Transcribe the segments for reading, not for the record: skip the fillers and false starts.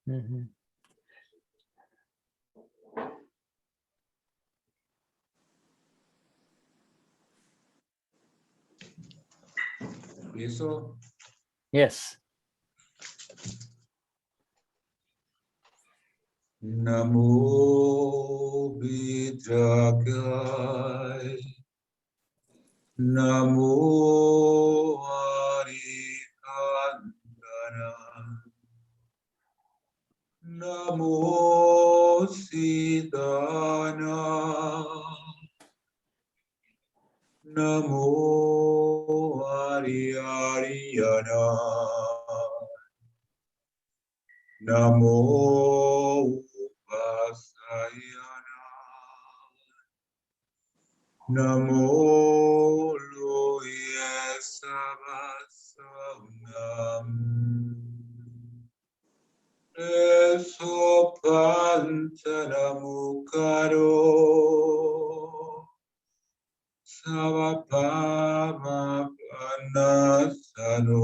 Mm-hmm. Yes. Namo Vidragai, Namo Arikandana, Namo Siddhana, Namo Ariariyana, Namo Upasayana, Namo Loye Savasanam, Esopantanamukaro, Savapama Panasano,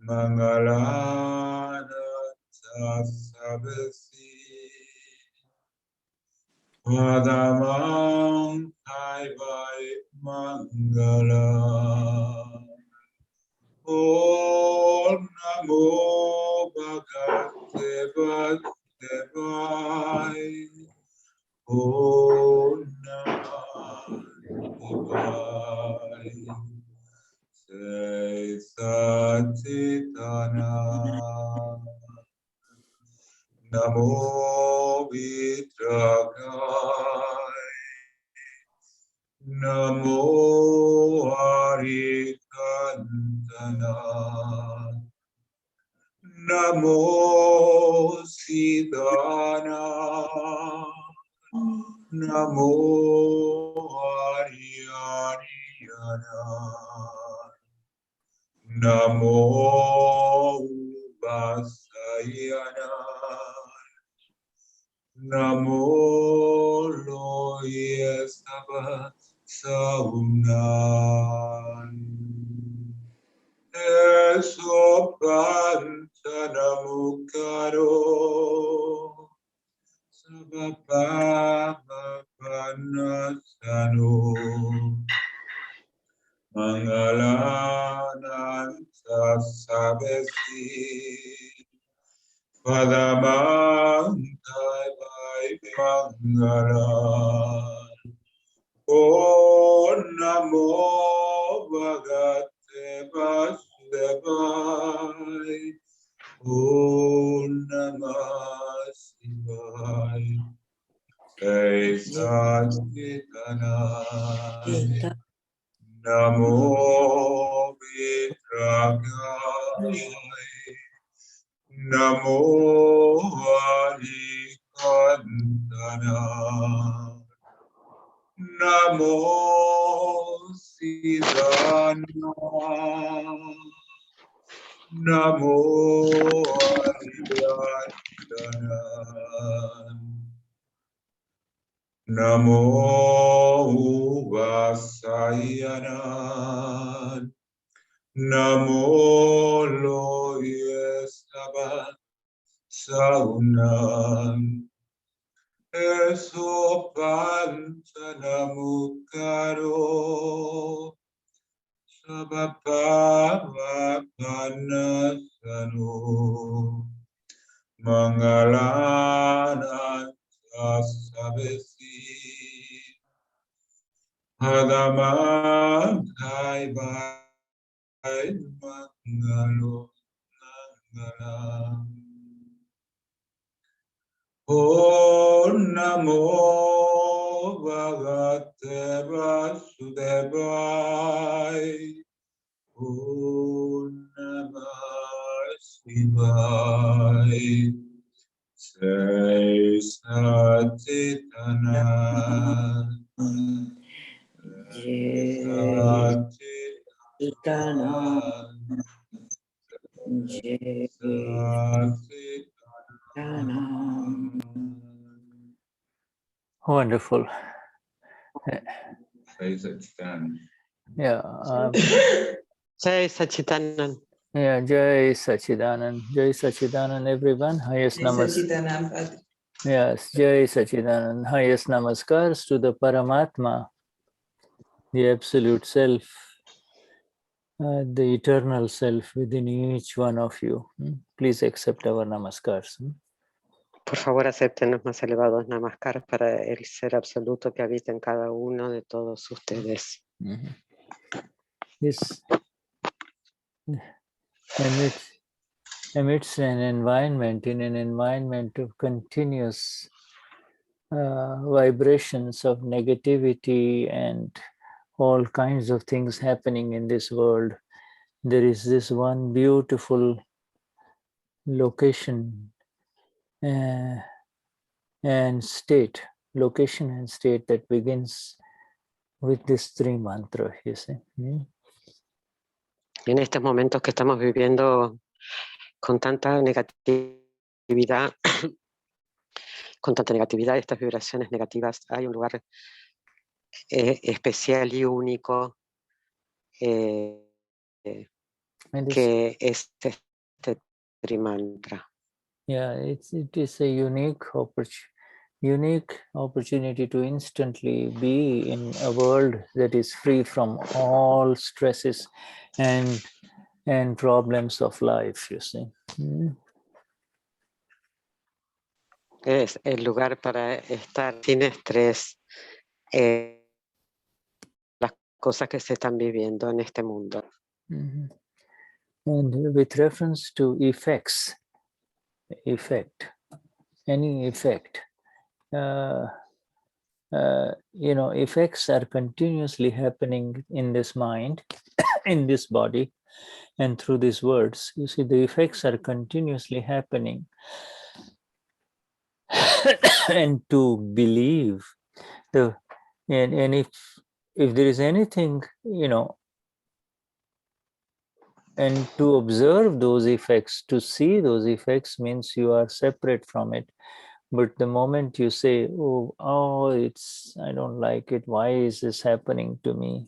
Mangalana Sabesi, Padamang Vai Mangala, Om Namo Bhagavate Vasudevaya, Om Namah Shivaya. Say Satitana, Namo Vitragai, Namo Arikantana, Namo Siddhana, Namo Ariyariyana, Namo Vasayana, Namo Loye Savasaunam, Esopantanamukaro, Savapamapanasano, Mangalananta sabesi, Padamangkai vai Mangala, Om Namo Bhagavate Vasudevaya, Om Namah Shivaya. Jai Satchidananda, Namo Vidragai, Namo Arikandana, Namo Siddhana, Namo Ariyariyana, Namo Vasayana, Namo Loye Savasaunam, Esopantanamukaro, Savapamapanasano, Mangalananta sabesi, Padamangkai vai Mangalo Mangalam. Om Namo Bhagavate Vasudevaya, Om Namah Shivaya. Say Satchidananda, Wonderful. Say Satchidananda. Yeah. Say Satchitanand. Yeah, Jai Sachidanand, everyone. Highest namaskar. Yes, Jai Sachidanand. Highest namaskars to the Paramatma, the Absolute Self, the Eternal Self within each one of you. Please accept our namaskars. Por favor, acepten los más elevados namaskar para el ser absoluto que habita en cada uno de todos ustedes. This amidst an environment, in an environment of continuous vibrations of negativity and all kinds of things happening in this world, there is this one beautiful location and state that begins with this three mantra, you see. En estos momentos que estamos viviendo con tanta negatividad, estas vibraciones negativas, hay un lugar especial y único que es este trimantra. Yeah, it is a unique opportunity to instantly be in a world that is free from all stresses and problems of life, you see. Es el lugar para estar sin estrés, las cosas que se están viviendo en este mundo. And with reference to any effect, effects are continuously happening in this mind, in this body, and through these words. You see, the effects are continuously happening. And to believe and if there is anything, and to observe those effects, to see those effects means you are separate from it. But the moment you say, I don't like it, why is this happening to me?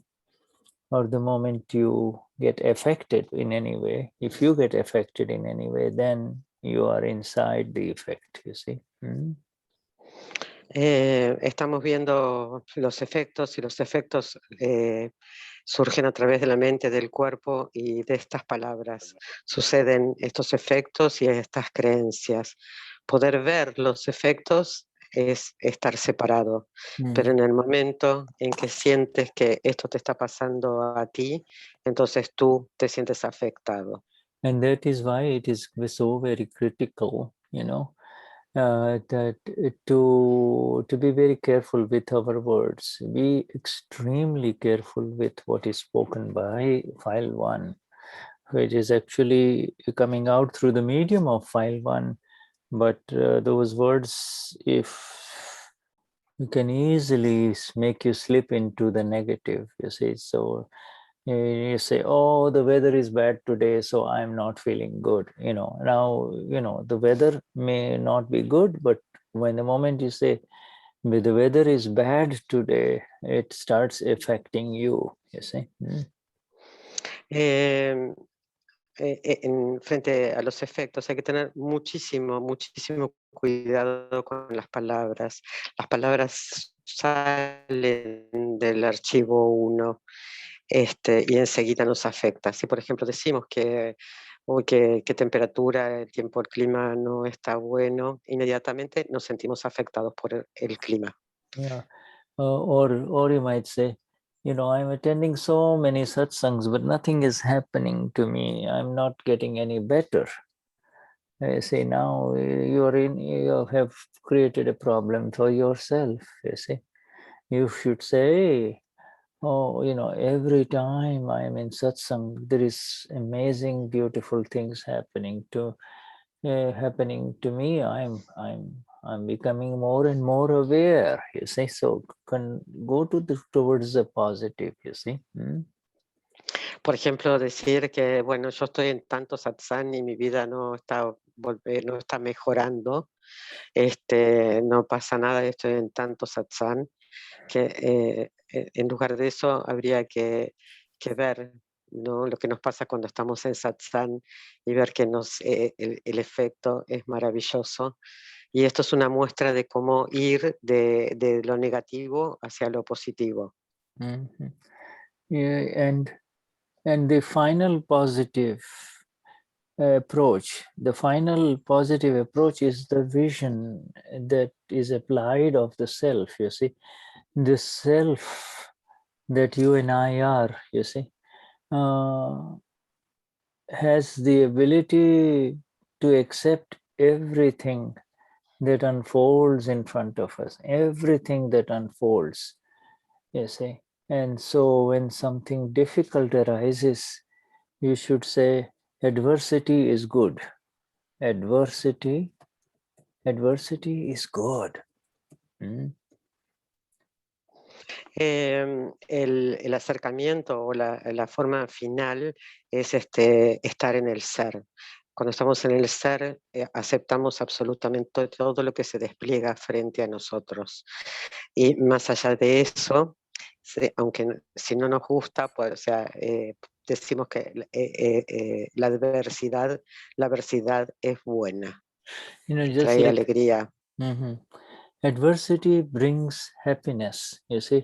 Or the moment you get affected in any way, if you get affected in any way, then you are inside the effect, you see. Estamos viendo los efectos y los efectos surgen a través de la mente, del cuerpo y de estas palabras. Suceden estos efectos y estas creencias. Poder ver los efectos es estar separado, pero en el momento en que sientes que esto te está pasando a ti, entonces tú te sientes afectado. And that is why it is so very critical, that to be very careful with our words, be extremely careful with what is spoken by file 1, which is actually coming out through the medium of file 1. But those words, if you can easily make you slip into the negative, you see. So you say, oh, the weather is bad today, so I'm not feeling good. Now, the weather may not be good, but when the moment you say, the weather is bad today, it starts affecting you, you see. Frente a los efectos hay que tener muchísimo cuidado con las palabras. Las palabras salen del archivo 1 y enseguida nos afecta. Si por ejemplo decimos que qué temperatura, el tiempo, el clima no está bueno, inmediatamente nos sentimos afectados por el clima. Yeah, or you might say, I'm attending so many satsangs, but nothing is happening to me. I'm not getting any better. I say, now you have created a problem for yourself. You see, you should say, every time I'm in satsang, there is amazing, beautiful things happening to me. I'm becoming more and more aware, you see. So can go towards the positive, you see. Por ejemplo, decir que, bueno, yo estoy en tanto satsang y mi vida no está mejorando, no pasa nada, estoy en tanto satsang, que en lugar de eso habría que ver ¿no? Lo que nos pasa cuando estamos en satsang y ver que el efecto es maravilloso. Y esto es una muestra de cómo ir de lo negativo hacia lo positivo. Mhm. Yeah, and the final positive approach, the final positive approach is the vision that is applied of the self, you see, the self that you and I are, you see, has the ability to accept everything that unfolds in front of us, everything that unfolds, you see. And so when something difficult arises, you should say, adversity is good. Adversity is good. Mm. El acercamiento o la forma final es estar en el ser. Cuando estamos en el ser, aceptamos absolutamente todo lo que se despliega frente a nosotros. Y más allá de eso, aunque si no nos gusta, pues, o sea, decimos que la adversidad es buena, You know, just trae like alegría. adversity brings happiness, you see,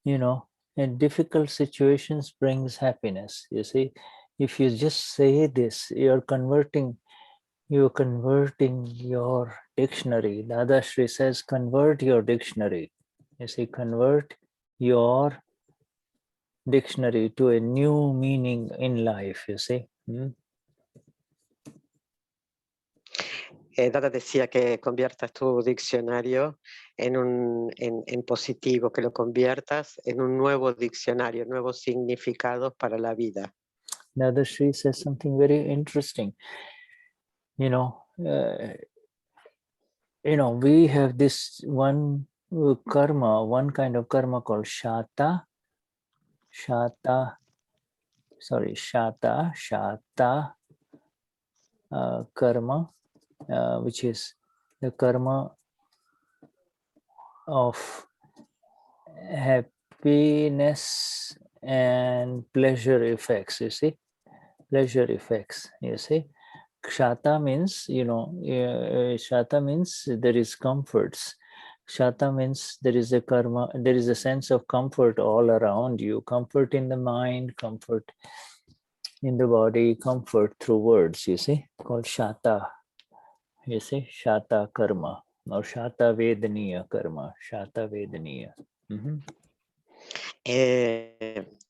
you know, and difficult situations brings happiness, you see. If you just say this, you're converting your dictionary. Dadashri says, convert your dictionary. You see, convert your dictionary to a new meaning in life, you see. Dada decía que conviertas tu diccionario en positivo, que lo conviertas en un nuevo diccionario, nuevos significados para la vida. Dadashri says something very interesting. You know, we have this one karma, one kind of karma called shata, karma, which is the karma of happiness and pleasure effects, you see, pleasure effects, you see. Kshata means, shata means there is comforts. Shata means there is a karma, there is a sense of comfort all around you, comfort in the mind, comfort in the body, comfort through words, you see, called shata, you see, shata karma, or shata vedaniya karma, shata vedaniya.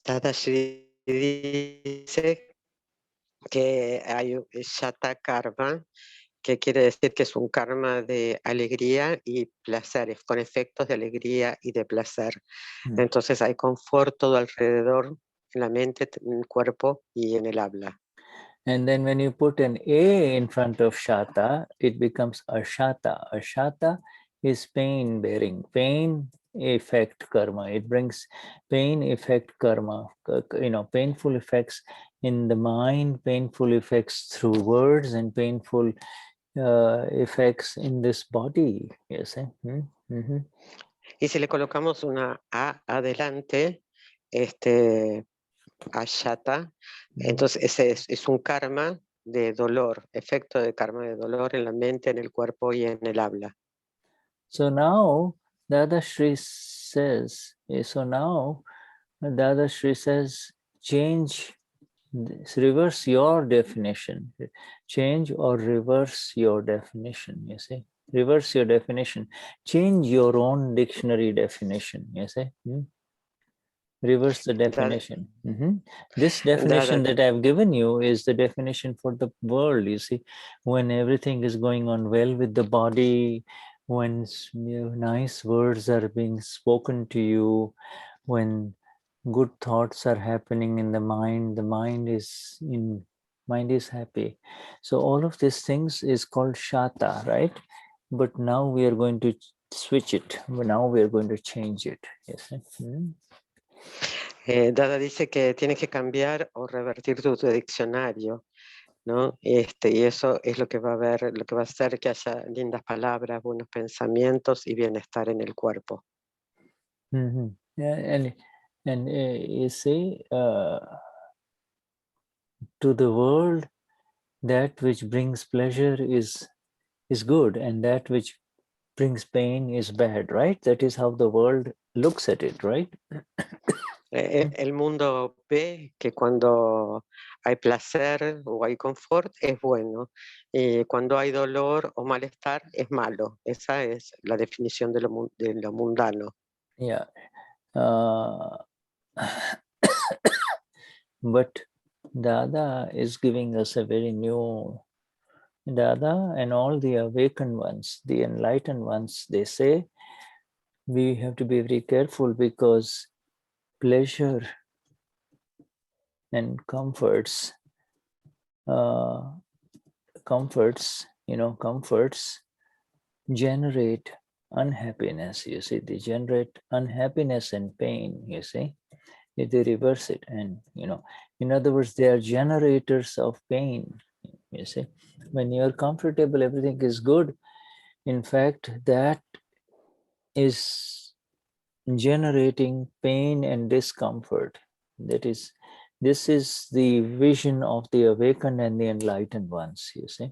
Tadashi dice que hay un Shata Karma, que quiere decir que es un karma de alegría y placeres, con efectos de alegría y de placer. Entonces hay confort todo alrededor, en la mente, en el cuerpo y en el habla. And then when you put an A in front of shata, it becomes ashata. Ashata is pain bearing, pain effect karma. It brings pain effect karma, painful effects in the mind, painful effects through words, and painful effects in this body. You see? Y si le colocamos una A adelante, Ashata, entonces ese es un karma de dolor, efecto de karma de dolor en la mente, en el cuerpo y en el habla. So now Dadashri says, change, reverse your definition, change or reverse your definition, you see, reverse your definition, change your own dictionary definition, you see. Reverse the definition. This definition that I've given you is the definition for the world, you see. When everything is going on well with the body, when nice words are being spoken to you, when good thoughts are happening in the mind is happy. So all of these things is called shata, right? But now we are going to switch it. Now we are going to change it. Yes. Dada dice que tienes que cambiar o revertir tu diccionario, ¿no? Y eso es lo que va a hacer que haya lindas palabras, buenos pensamientos y bienestar en el cuerpo. Yeah, and you see, to the world, that which brings pleasure is good, and that which brings pain is bad, right? That is how the world looks at it, right? El mundo ve que cuando hay placer o hay confort es bueno, y cuando hay dolor o malestar es malo. Esa es la definición de lo mundano. Yeah. But Dada is giving us a very new Dada, and all the awakened ones, the enlightened ones, they say we have to be very careful, because pleasure and comforts, comforts generate unhappiness. You see, they generate unhappiness and pain. You see, if they reverse it, and in other words, they are generators of pain. You see, when you're comfortable, everything is good. In fact, that is generating pain and discomfort. This is the vision of the awakened and the enlightened ones, you see.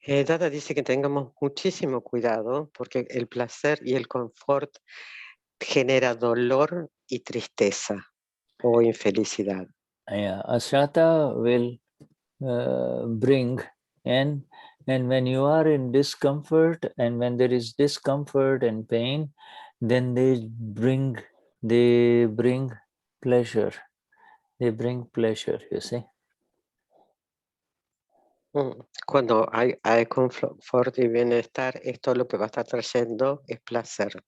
Dada dice que tengamos muchísimo cuidado porque el placer y el confort genera dolor y tristeza o infelicidad. Yeah, Ashata will bring, and when you are in discomfort, and when there is discomfort and pain, then they bring pleasure. They bring pleasure, you see. Cuando hay confort y bienestar, esto lo que va a estar trayendo es placer.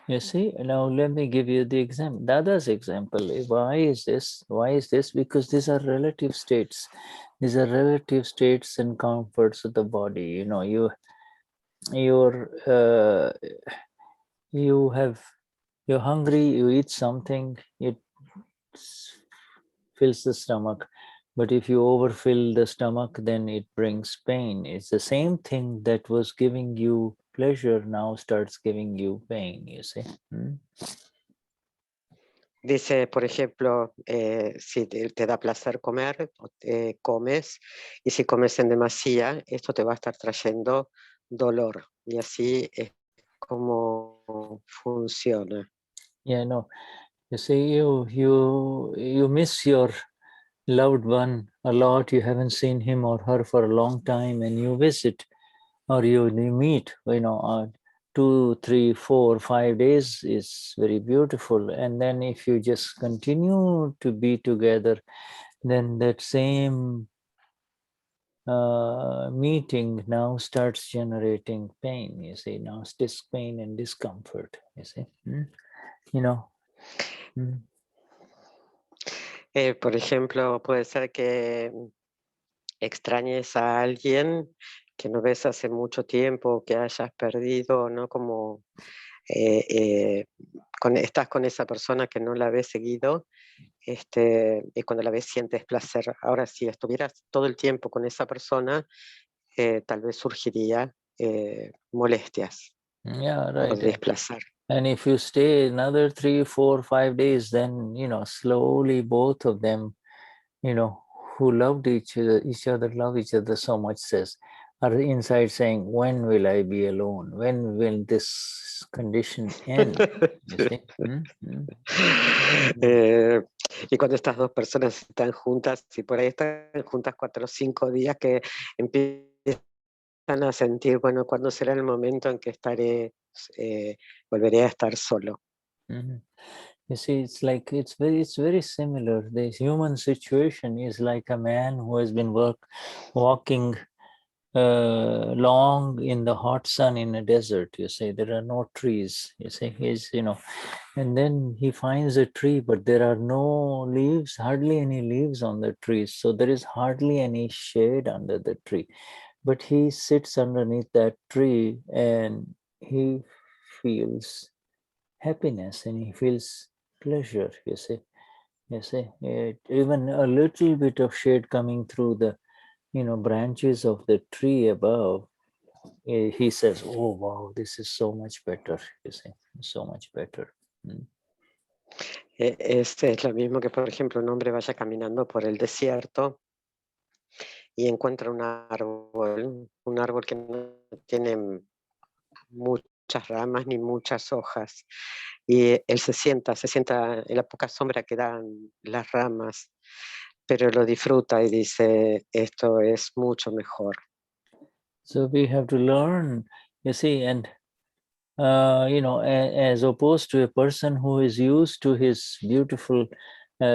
You see, now let me give you the example. Dada's example. Why is this? Why is this? Because these are relative states. These are relative states and comforts of the body. You're hungry, you eat something, it fills the stomach. But if you overfill the stomach, then it brings pain. It's the same thing that was giving you pleasure now starts giving you pain, you see. Dice, por ejemplo, si te da placer comer, comes, y si comes en demasía, esto te va a estar trayendo dolor. Y así es como funciona. Yeah, no. You see, you miss your loved one a lot. You haven't seen him or her for a long time, and you visit, or you meet, 2, 3, 4, 5 days is very beautiful. And then if you just continue to be together, then that same meeting now starts generating pain. You see, now it's pain and discomfort. You see, you know. Por ejemplo, puede ser que extrañes a alguien que no ves hace mucho tiempo, que hayas perdido, ¿no? Como estás con esa persona que no la ves seguido, y cuando la ves sientes placer. Ahora, si estuvieras todo el tiempo con esa persona, tal vez surgiría molestias Yeah, o right. desplazar. And if you stay another 3, 4, 5 days, then slowly both of them, who loved each other, love each other so much, are inside saying, when will I be alone? When will this condition end? You see? Y cuando estas dos personas están juntas, si por ahí están juntas 4 o 5 días, que empiezan a sentir, bueno, ¿cuándo será el momento en que volveré a estar solo? You see, it's very similar. The human situation is like a man who has been walking long in the hot sun in a desert. You say there are no trees. You say and then he finds a tree, but there are no leaves, hardly any leaves on the trees. So there is hardly any shade under the tree. But he sits underneath that tree and he feels happiness and he feels pleasure. You see, even a little bit of shade coming through the branches of the tree above, he says, oh wow, this is so much better. You see, so much better. Es lo mismo que, por ejemplo, un hombre vaya caminando por el desierto y encuentra un árbol que no tiene muchas ramas ni muchas hojas. Y él se sienta en la poca sombra que dan las ramas, pero lo disfruta y dice, esto es mucho mejor. So we have to learn, you see, and as opposed to a person who is used to his beautiful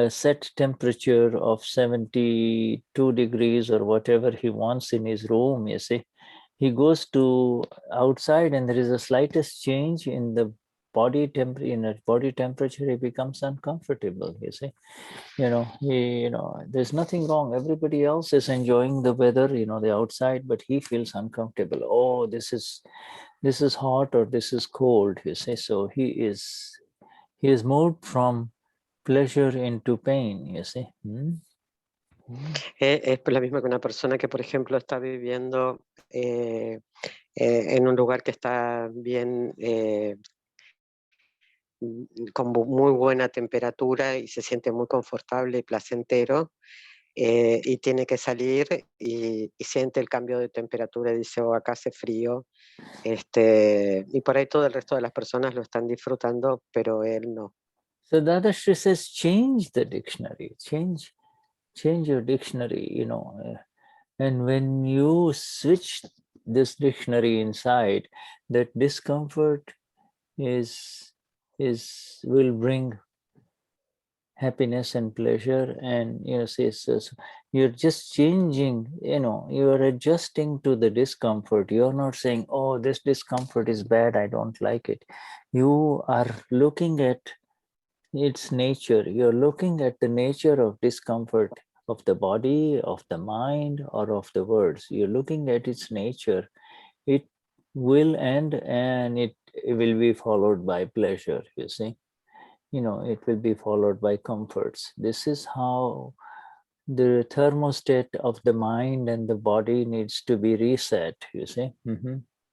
set temperature of 72 degrees or whatever he wants in his room, you see, he goes to outside and there is a slightest change in the body temperature, he becomes uncomfortable, you see. There's nothing wrong. Everybody else is enjoying the weather, the outside, but he feels uncomfortable. Oh, this is hot or this is cold, you see. So he is moved from pleasure into pain, you see. Es lo mismo que una persona que, por ejemplo, está viviendo en un lugar que está bien, con muy buena temperatura y se siente muy confortable y placentero, y tiene que salir y siente el cambio de temperatura y dice, oh, acá hace frío, y por ahí todo el resto de las personas lo están disfrutando, pero él no. So Dadashri says, change the dictionary, change your dictionary, and when you switch this dictionary inside, that discomfort will bring happiness and pleasure, and so you're just changing, you're adjusting to the discomfort. You're not saying, oh, this discomfort is bad, I don't like it. You are looking at its nature. You're looking at the nature of discomfort of the body, of the mind, or of the words. You're looking at its nature. It will end and it will be followed by pleasure, you see. It will be followed by comforts. This is how the thermostat of the mind and the body needs to be reset, you see.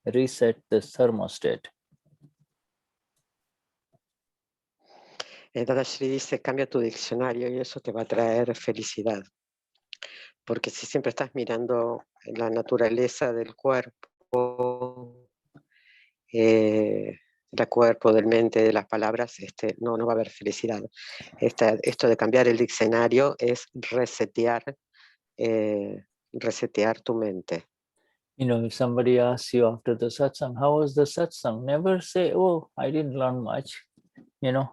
Reset the thermostat. Dadashri dice, cambia tu diccionario y eso te va a traer felicidad. Porque si siempre estás mirando la naturaleza del cuerpo, del cuerpo, del mente, de las palabras, no va a haber felicidad. Esto de cambiar el diccionario es resetear tu mente. If somebody asks you after the satsang, how was the satsang? Never say, oh, I didn't learn much. There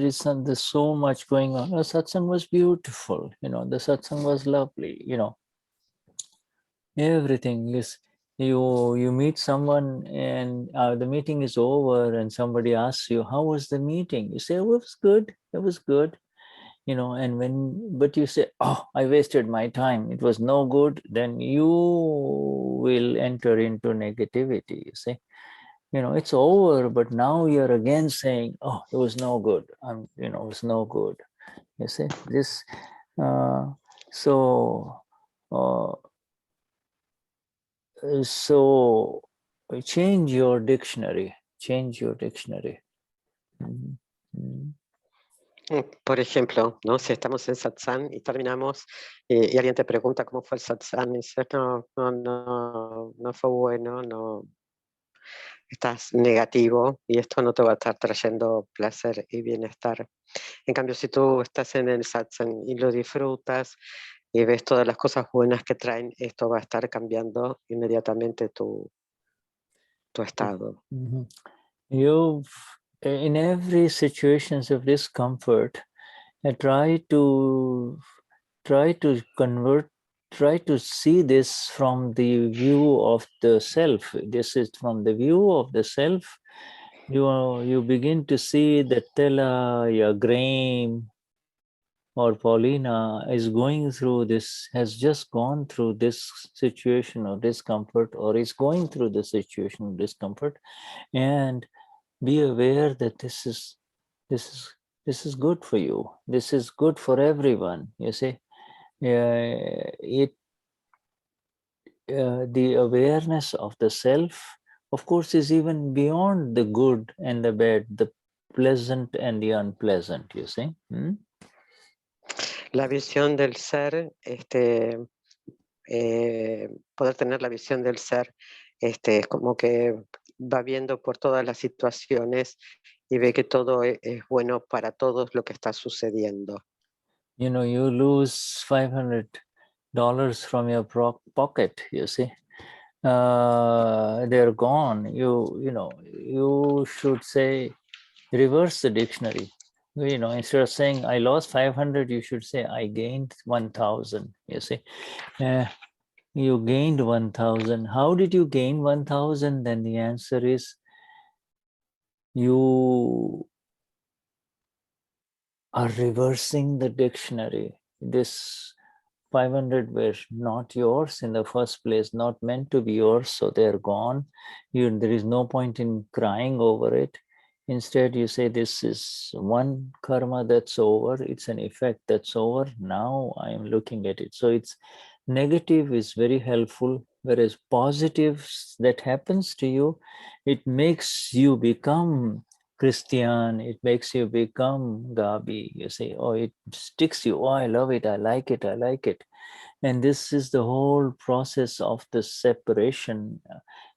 is there's so much going on. The satsang was beautiful. The satsang was lovely. Everything is, you meet someone and the meeting is over and somebody asks you, how was the meeting? You say, oh, it was good. It was good. But you say, oh, I wasted my time, it was no good, then you will enter into negativity, you see. It's over, but now you're again saying, oh, it was no good. It was no good. You see, this, so change your dictionary, Por ejemplo, ¿no? Si estamos en satsang y terminamos y alguien te pregunta cómo fue el satsang y dices, no fue bueno, no, estás negativo y esto no te va a estar trayendo placer y bienestar. En cambio, si tú estás en el satsang y lo disfrutas y ves todas las cosas buenas que traen, esto va a estar cambiando inmediatamente tu estado. In every situations of discomfort, try to see this from the view of the self. This is from the view of the self. You begin to see that Tela, Graeme, or Paulina is going through this, has just gone through this situation of discomfort, or is going through the situation of discomfort, and be aware that this is good for you. This is good for everyone. You see, the awareness of the self, of course, is even beyond the good and the bad. pleasant and the unpleasant, you see. La visión del ser, poder tener la visión del ser, es como que va viendo por todas las situaciones y ve que todo es bueno para todos lo que está sucediendo. You know, you lose $500 from your pocket, you see. They're gone. You know, you should say, reverse the dictionary. You know, instead of saying I lost 500, you should say I gained 1,000. You see, you gained 1,000. How did you gain 1,000? Then the answer is you are reversing the dictionary. This 500 were not yours in the first place, not meant to be yours, so they're gone. There is no point in crying over it. Instead, you say, this is one karma that's over, it's an effect that's over, now I am looking at it. So it's negative is very helpful, whereas positive that happens to you, it makes you become Christian, it makes you become Gabi. You say, oh, it sticks you. Oh, I love it. I like it. I like it. And this is the whole process of the separation.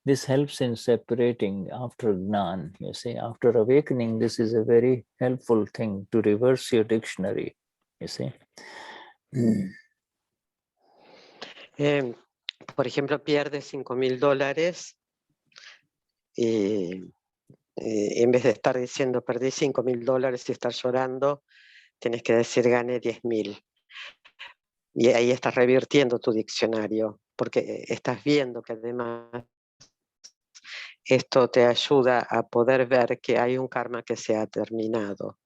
This helps in separating after Gnan. You see, after awakening, this is a very helpful thing to reverse your dictionary. You see. Por ejemplo, pierdes $5.000 y en vez de estar diciendo perdí $5.000 y estar llorando, tienes que decir gané 10.000. Y ahí estás revirtiendo tu diccionario, porque estás viendo que además esto te ayuda a poder ver que hay un karma que se ha terminado.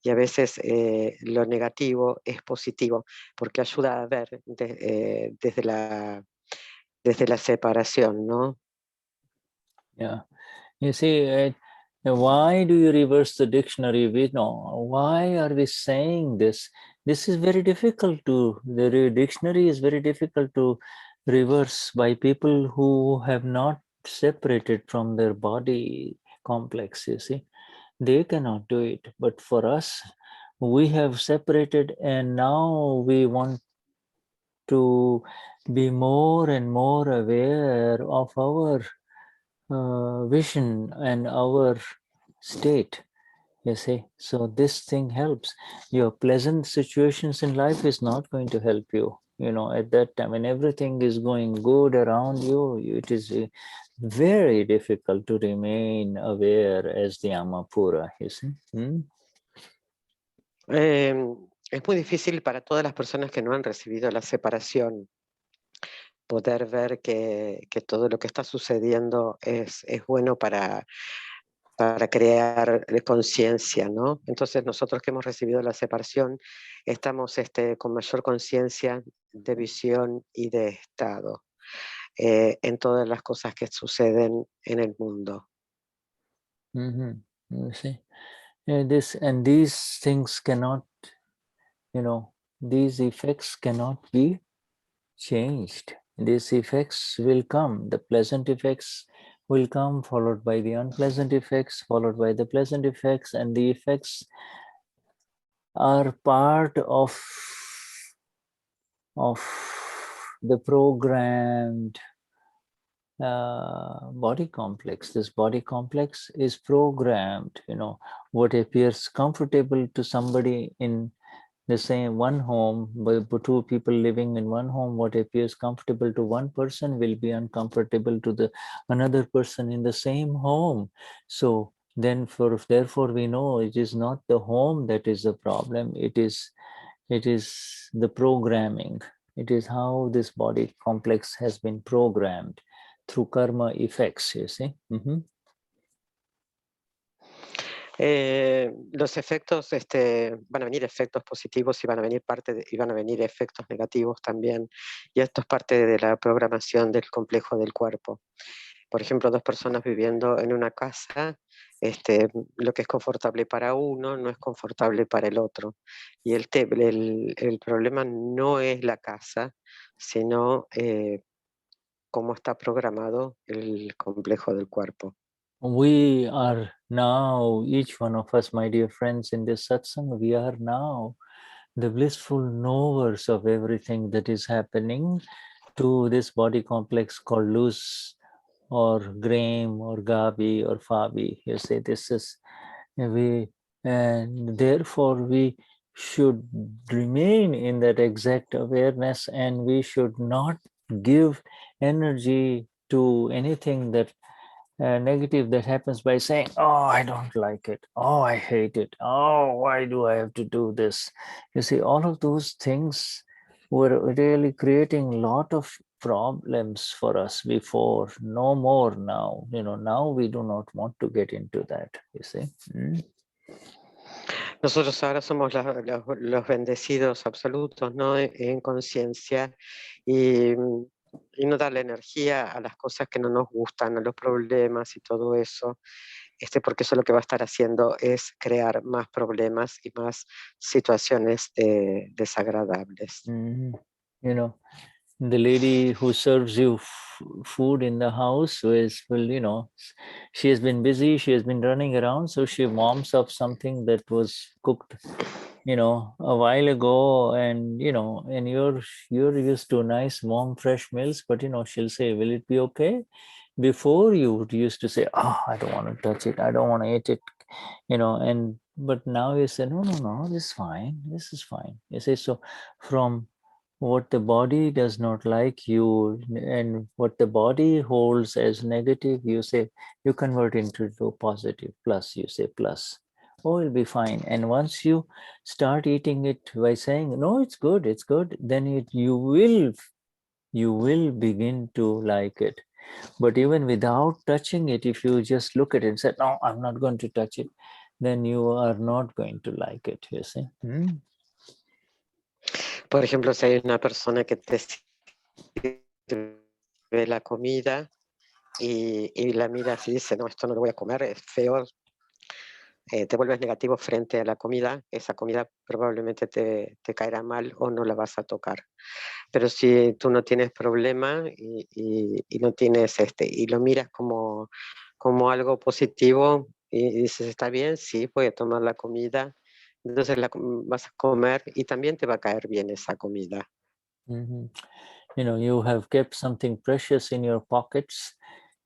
Y a veces lo negativo es positivo, porque ayuda a ver desde la separación, ¿no? Yeah. You see, why do you reverse the dictionary? Why are we saying this? This is very difficult to, the dictionary is very difficult to reverse by people who have not separated from their body complex, you see. They cannot do it. But for us, we have separated and now we want to be more and more aware of our vision and our state, you see. So this thing helps. Your pleasant situations in life is not going to help you, you know, at that time when everything is going good around you, it is very difficult to remain aware as the Amapura, you see. Es muy difícil para todas las personas que no han recibido la separación poder ver que todo lo que está sucediendo es bueno para crear conciencia, ¿no? Entonces nosotros que hemos recibido la separación estamos con mayor conciencia de visión y de estado en todas las cosas que suceden en el mundo. You see, these things cannot, you know, these effects cannot be changed. These effects will come. The pleasant effects will come, followed by the unpleasant effects, followed by the pleasant effects, and the effects are part of the programmed body complex. This body complex is programmed, you know, what appears comfortable to somebody in the same one home, but two people living in one home, what appears comfortable to one person will be uncomfortable to the another person in the same home. So then therefore we know it is not the home that is the problem, it is the programming. It is how this body complex has been programmed through karma effects, you see. Los efectos, van a venir efectos positivos y van a venir y van a venir efectos negativos también. Y esto es parte de la programación del complejo del cuerpo. Por ejemplo, dos personas viviendo en una casa, lo que es confortable para uno no es confortable para el otro. Y el problema no es la casa, sino cómo está programado el complejo del cuerpo. We are now, each one of us, my dear friends, in this satsang, we are now the blissful knowers of everything that is happening to this body complex called Luz or Graham or Gabi or Fabi. You say this is we, and therefore we should remain in that exact awareness, and we should not give energy to anything that negative that happens by saying, oh, I don't like it, oh, I hate it, oh, why do I have to do this? You see, all of those things were really creating a lot of problems for us before. No more now, now we do not want to get into that, you see. Nosotros ahora somos los bendecidos absolutos, ¿no? En conciencia y no darle energía a las cosas que no nos gustan, a los problemas y todo eso, porque eso lo que va a estar haciendo es crear más problemas y más situaciones desagradables. You know, the lady who serves you food in the house is, well, she has been busy, she has been running around, so she warms up something that was cooked, a while ago, and and you're used to nice warm fresh meals, but she'll say, will it be okay? Before you used to say, oh, I don't want to touch it, I don't want to eat it, and but now you say, no, no, no, this is fine, this is fine, you say. So from what the body does not like, you, and what the body holds as negative, you say, you convert into positive, plus, you say plus, oh, it'll be fine. And once you start eating it by saying, no, it's good, it's good, then you will begin to like it. But even without touching it, if you just look at it and say, no, I'm not going to touch it, then you are not going to like it, you see. Por ejemplo, si hay una persona que te sirve la comida y la miras y dice, no, esto no lo voy a comer, es feo, te vuelves negativo frente a la comida, esa comida probablemente te caerá mal o no la vas a tocar. Pero si tú no tienes problema y no tienes y lo miras como algo positivo y dices, está bien, sí, voy a tomar la comida, entonces vas a comer y también te va a caer bien esa comida. You have kept something precious in your pockets,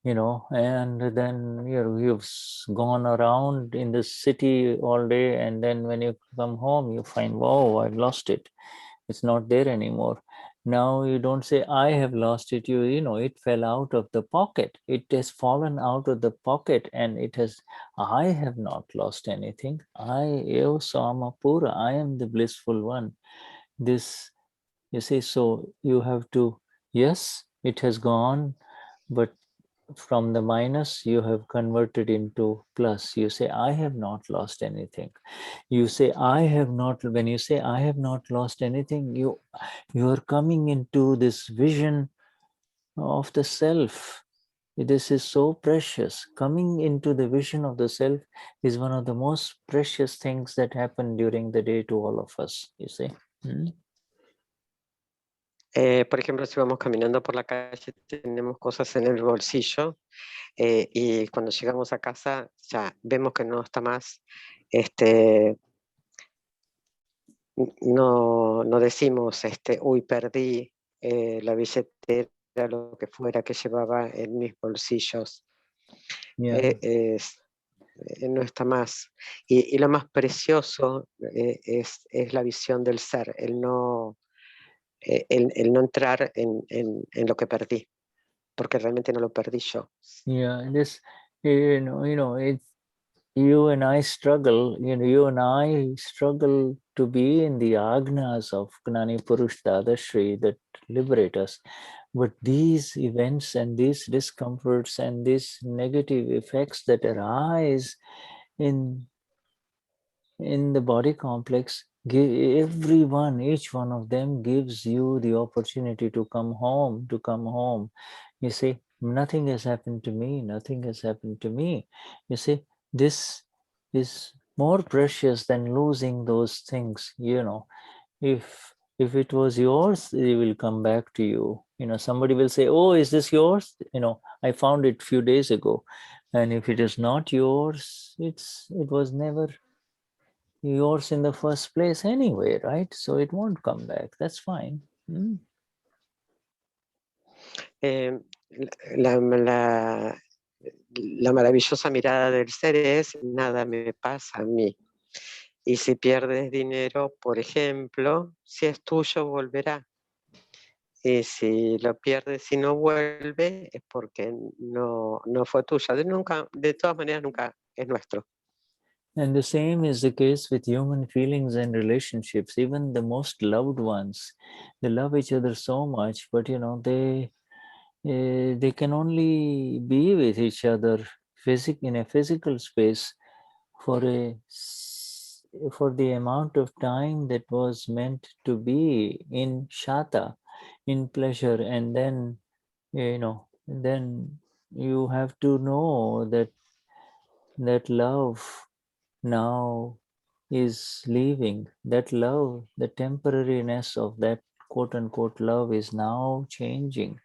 and then you've gone around in the city all day, and then when you come home, you find, whoa, I've lost it. It's not there anymore. Now you don't say, I have lost it. It fell out of the pocket. It has fallen out of the pocket, and I have not lost anything. Eo Samapura, I am the blissful one. This, you see, so you have to, yes, it has gone, but from the minus, you have converted into plus. You say, I have not lost anything. You say, I have not, when you say, I have not lost anything, you are coming into this vision of the self. This is so precious. Coming into the vision of the self is one of the most precious things that happen during the day to all of us, you see. Por ejemplo, si vamos caminando por la calle, tenemos cosas en el bolsillo y cuando llegamos a casa ya vemos que no está más, no decimos, uy, perdí la billetera, lo que fuera que llevaba en mis bolsillos. Yeah. No está más. Y lo más precioso es la visión del ser, el no entrar en lo que perdí, porque realmente no lo perdí yo. Yeah, this, you and I struggle, you and I struggle to be in the agnas of Gnani Purush Dadashri that liberate us. But these events and these discomforts and these negative effects that arise in the body complex, each one of them gives you the opportunity to come home. You see, nothing has happened to me, nothing has happened to me. You see, this is more precious than losing those things. If it was yours, it will come back to you. Somebody will say, oh, is this yours? I found it a few days ago. And if it is not yours, it was never yours in the first place anyway, right? So it won't come back. That's fine. Eh, la, la- la maravillosa mirada del ser es: nada me pasa a mí. Y si pierdes dinero, por ejemplo, si es tuyo, volverá. Y si lo pierdes y no vuelve, es porque no fue tuyo. De todas maneras, nunca es nuestro. And the same is the case with human feelings and relationships. Even the most loved ones, they love each other so much, but they can only be with each other in a physical space for the amount of time that was meant to be in shata, in pleasure, and then you have to know that love now is leaving. That love, the temporariness of that quote unquote love is now changing.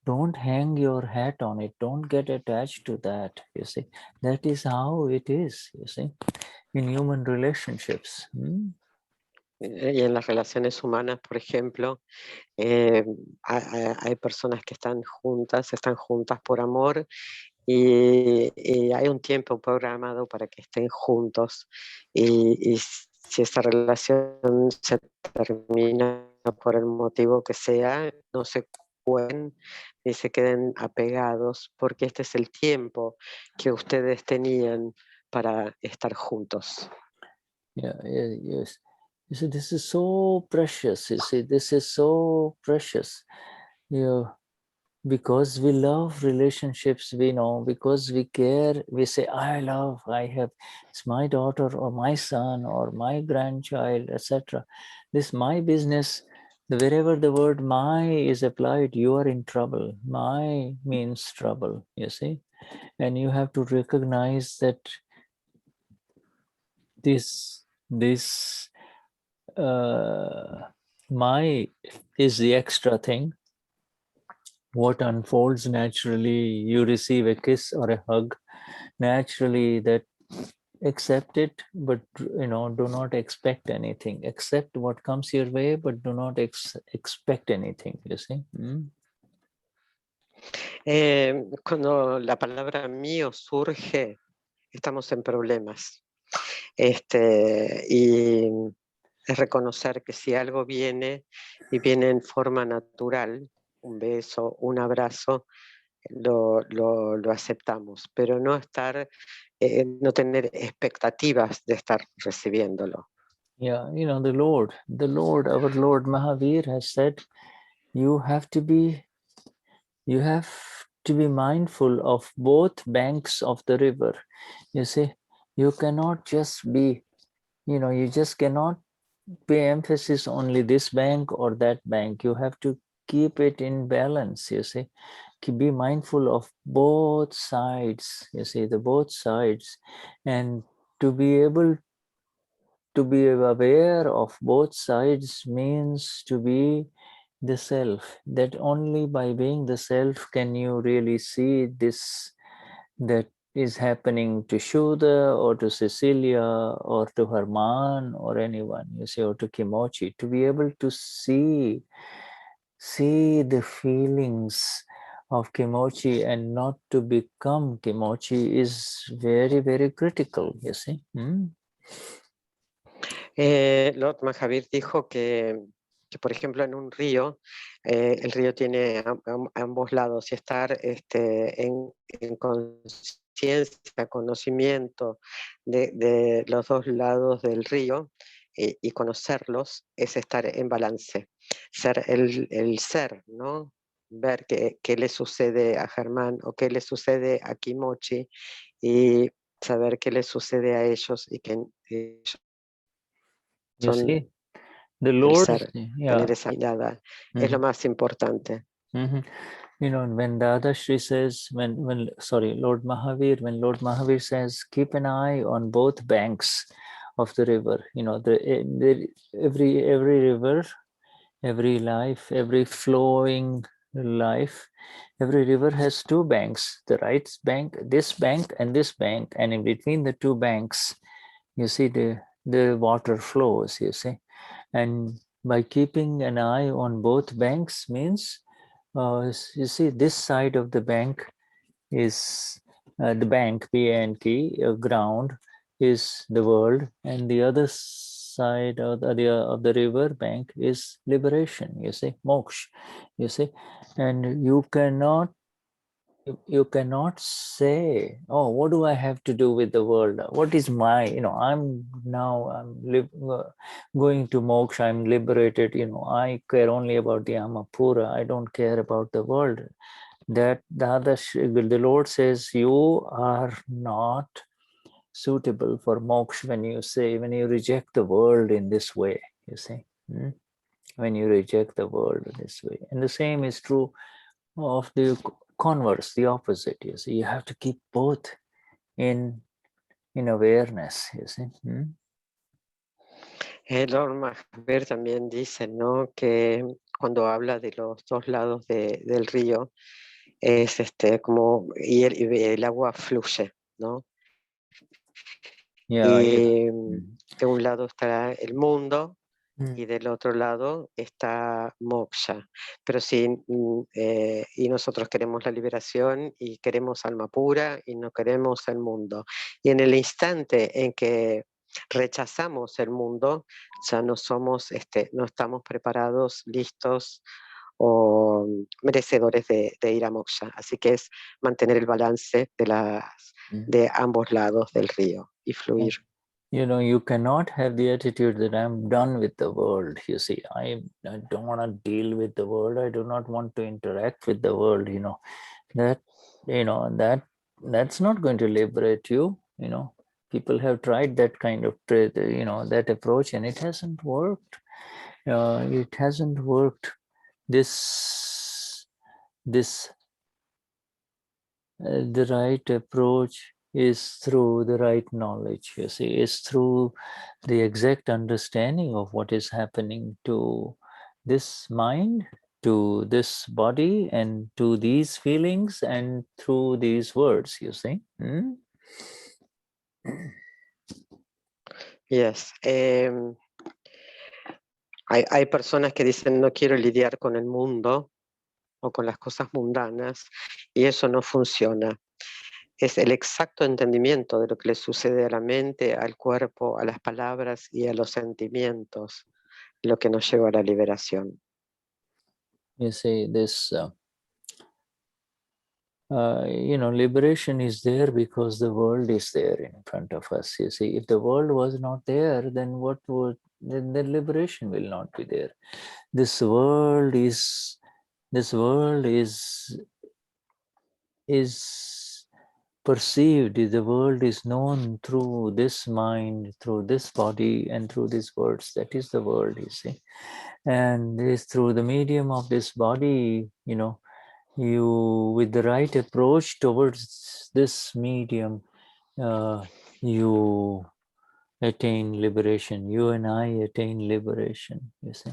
Don't hang your hat on it. Don't get attached to that. You see, that is how it is, you see, in human relationships. Y en las relaciones humanas, por ejemplo, hay, hay personas que están juntas por amor y hay un tiempo programado para que estén juntos. Y si esa relación se termina por el motivo que sea, no se cuenten ni se queden apegados, porque este es el tiempo que ustedes tenían para estar juntos. Yeah, yes. You see, this is so precious. You see, this is so precious. Yeah, because we love relationships, we know, because we care, we say, it's my daughter or my son or my grandchild, etc. This my business, wherever the word my is applied, you are in trouble. My means trouble, you see. And you have to recognize that this my is the extra thing. What unfolds naturally, you receive a kiss or a hug, naturally that accept it, but do not expect anything. Accept what comes your way, but do not expect anything, you see. Cuando la palabra mío surge, estamos en problemas. Y es reconocer que si algo viene y viene en forma natural, un beso, un abrazo, lo aceptamos, pero no no tener expectativas de estar recibiéndolo. Yeah, the Lord, our Lord Mahavir has said, you have to be mindful of both banks of the river. You see, you cannot just be, you just cannot pay emphasis only this bank or that bank. You have to keep it in balance, you see. Be mindful of both sides, you see, the both sides. And to be able to be aware of both sides means to be the self. That only by being the self can you really see this that is happening to Shuddha or to Cecilia or to Herman or anyone, you see, or to Kimochi. To be able to see the feelings of Kimochi and not to become Kimochi is very, very critical, you see. Lord Mahavir dijo que, por ejemplo, en un río, el río tiene ambos lados, y estar en conciencia, conocimiento de los dos lados del río y conocerlos es estar en balance, ser el ser, ¿no? Ver qué le sucede a Germán o qué le sucede a Kimochi y saber qué le sucede a ellos y que ellos You son see, the el Lord, ser, yeah. tener esa mirada, es lo más importante. When Dadashri says, Lord Mahavir says, keep an eye on both banks of the river. Every river, every life, every flowing life, every river has two banks, the right bank, and this bank, and in between the two banks, you see the water flows, you see. And by keeping an eye on both banks means, you see, this side of the bank is the bank, bank, ground is the world, and the other side of the river bank is liberation, you see, moksha, you see. And you cannot say, oh, what do I have to do with the world? What is my, going to moksha, I'm liberated, I care only about the Amapura, I don't care about the world. That the Lord says you are not suitable for moksha when you reject the world in this way, you see. When you reject the world in this way. And the same is true of the converse, the opposite, you see. You have to keep both in awareness, you see. Lord Mahaber también dice, ¿no?, que cuando habla de los dos lados del río, es como, y el agua fluye, ¿no? Yeah, Y de un lado está el mundo y mm, del otro lado está moksha. Pero sí, y nosotros queremos la liberación y queremos alma pura y no queremos el mundo. Y en el instante en que rechazamos el mundo, ya no somos, no estamos preparados, listos o merecedores de ir a moksha. Así que es mantener el balance mm. de ambos lados del río y fluir. You cannot have the attitude that I'm done with the world. You see, I don't want to deal with the world. I do not want to interact with the world. That that's not going to liberate you. People have tried that kind of that approach, and it hasn't worked. It hasn't worked. This the right approach is through the right knowledge, you see, is through the exact understanding of what is happening to this mind, to this body, and to these feelings, and through these words, you see. Yes. Hay personas que dicen no quiero lidiar con el mundo o con las cosas mundanas y eso no funciona. Es el exacto entendimiento de lo que le sucede a la mente, al cuerpo, a las palabras y a los sentimientos lo que nos lleva a la liberación. You see, this liberation is there because the world is there in front of us. You see, if the world was not there, then then the liberation will not be there. This world is perceived, the world is known through this mind, through this body, and through these words. That is the world, you see. And this, through the medium of this body, you, with the right approach towards this medium, you attain liberation. You and I attain liberation, you see.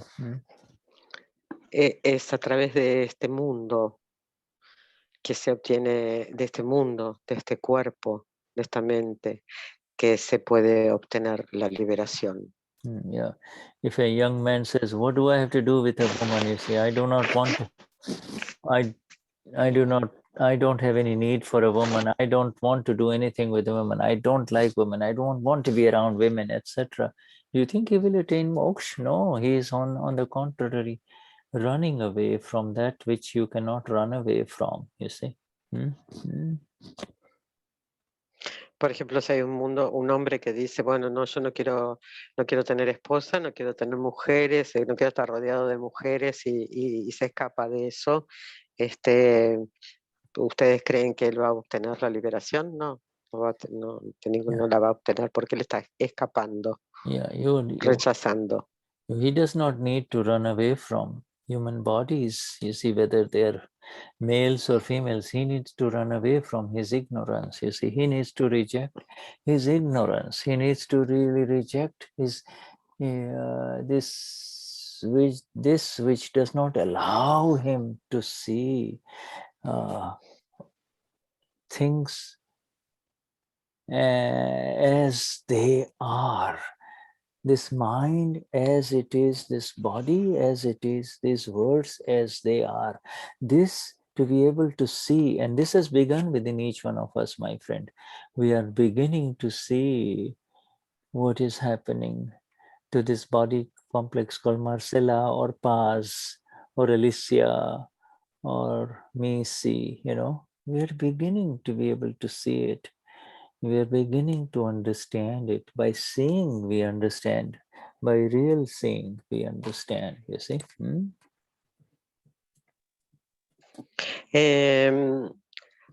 Es a través de este mundo que se obtiene, de este mundo, de este cuerpo, de esta mente, que se puede obtener la liberación. Yeah. If a young man says, what do I have to do with a woman? You see, I do not want to, I don't have any need for a woman. I don't want to do anything with a woman. I don't like women. I don't want to be around women, etc. Do you think he will attain moksha? No, he is on the contrary, running away from that which you cannot run away from, you see. Por ejemplo, si hay un hombre que dice, bueno, no, yo no quiero tener esposa, no quiero tener mujeres, no quiero estar rodeado de mujeres y se escapa de eso, ¿ustedes creen que él va a obtener la liberación? No, no la va a obtener porque él está escapando, Yeah, rechazando. he does not need to run away from human bodies, you see, whether they're males or females. He needs to run away from his ignorance, you see. He needs to reject his ignorance. He needs to really reject this which does not allow him to see things as they are. This mind as it is, this body as it is, these words as they are. This to be able to see, and this has begun within each one of us, my friend. We are beginning to see what is happening to this body complex called Marcella or Paz or Alicia or Macy, we are beginning to be able to see it. We are beginning to understand it. By seeing, we understand. By real seeing, we understand. You see?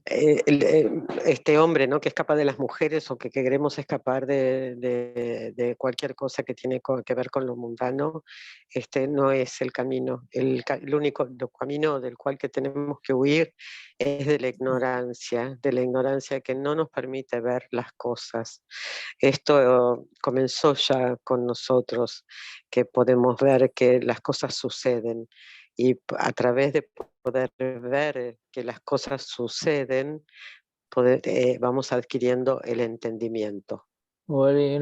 Este hombre, ¿no?, que escapa de las mujeres o que queremos escapar de cualquier cosa que tiene que ver con lo mundano, este no es el camino. El único camino del cual que tenemos que huir es de la ignorancia que no nos permite ver las cosas. Esto comenzó ya con nosotros, que podemos ver que las cosas suceden, y a través de poder ver que las cosas suceden, vamos adquiriendo el entendimiento. Well,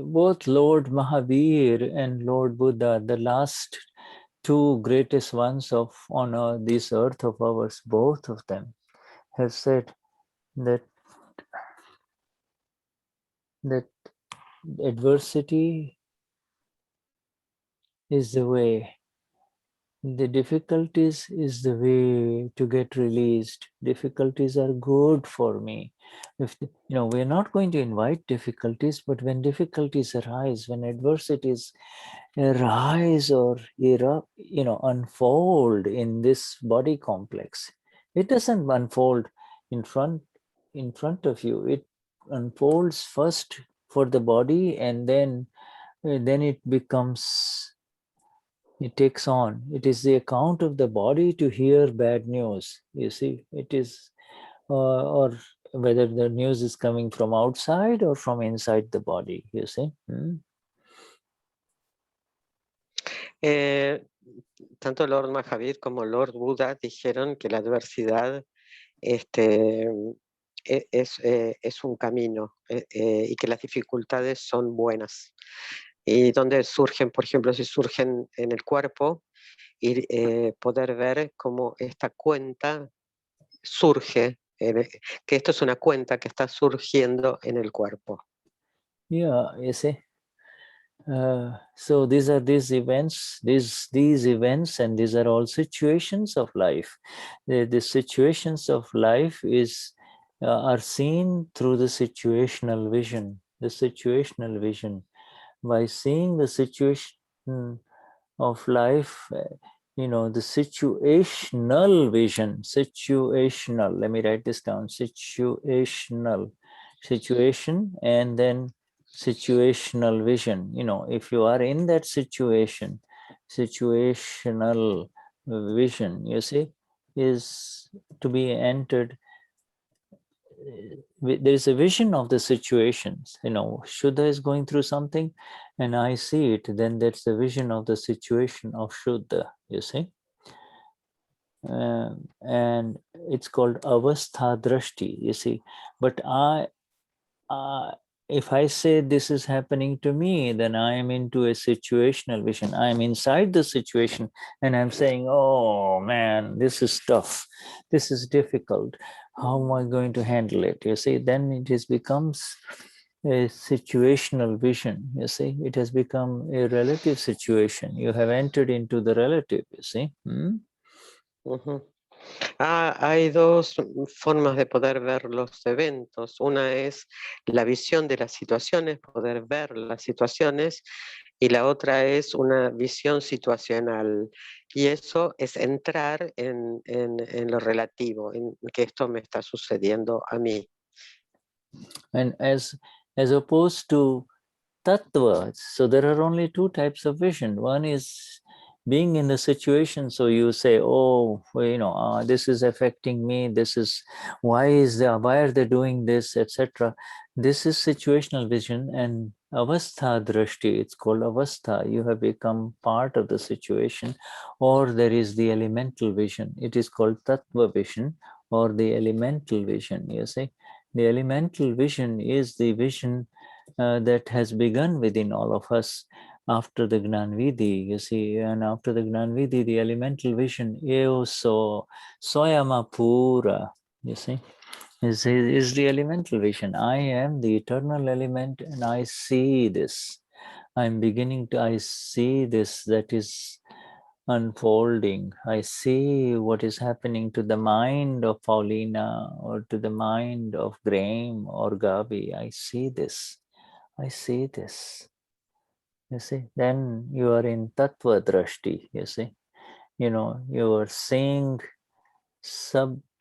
both Lord Mahavir and Lord Buddha, the last two greatest ones on this earth of ours, both of them have said that adversity is the way. The difficulties is the way to get released. Difficulties are good for me. We're not going to invite difficulties, but when difficulties arise, when adversities arise or unfold in this body complex, it doesn't unfold in front of you. It unfolds first for the body, and then it becomes. It takes on. It is the account of the body to hear bad news. You see, it is, or whether the news is coming from outside or from inside the body. You see. Tanto Lord Mahavir como Lord Buddha dijeron que la adversidad es un camino, y que las dificultades son buenas. Y donde surgen, por ejemplo, si surgen en el cuerpo, y poder ver cómo esta cuenta surge, que esto es una cuenta que está surgiendo en el cuerpo. Yeah, you see. So these are these events, and these are all situations of life. The situations of life are seen through the situational vision. The situational vision. By seeing the situation of life, the situational vision, let me write this down, situation, and then situational vision. If you are in that situation, situational vision, you see, is to be entered. There is a vision of the situations. Shuddha is going through something and I see it, then that's the vision of the situation of Shuddha, you see. And it's called avastha drashti, you see. But if I say this is happening to me, then I am into a situational vision. I am inside the situation and I'm saying, oh man, this is tough. This is difficult. How am I going to handle it? You see, then it becomes a situational vision. You see, it has become a relative situation. You have entered into the relative, you see. Hay dos formas de poder ver los eventos. Una es la visión de las situaciones, poder ver las situaciones, y la otra es una visión situacional. Y eso es entrar en lo relativo, en que esto me está sucediendo a mí. And as opposed to tattva, so there are only two types of vision. One is being in the situation, so you say, oh, this is affecting me, why are they doing this, etc. This is situational vision, and avastha drashti, it's called avastha. You have become part of the situation. Or there is the elemental vision. It is called tattva vision or the elemental vision, you see. The elemental vision is the vision that has begun within all of us after the Gnan Vidhi, you see, and after the Gnan Vidhi, the elemental vision, eo so soyama pura, you see, is the elemental vision. I am the eternal element and I see this. I'm beginning to, I see this that is unfolding. I see what is happening to the mind of Paulina or to the mind of Graham or Gabi. I see this. I see this. You see, then you are in Tattva Drashti, you see. You know, you're seeing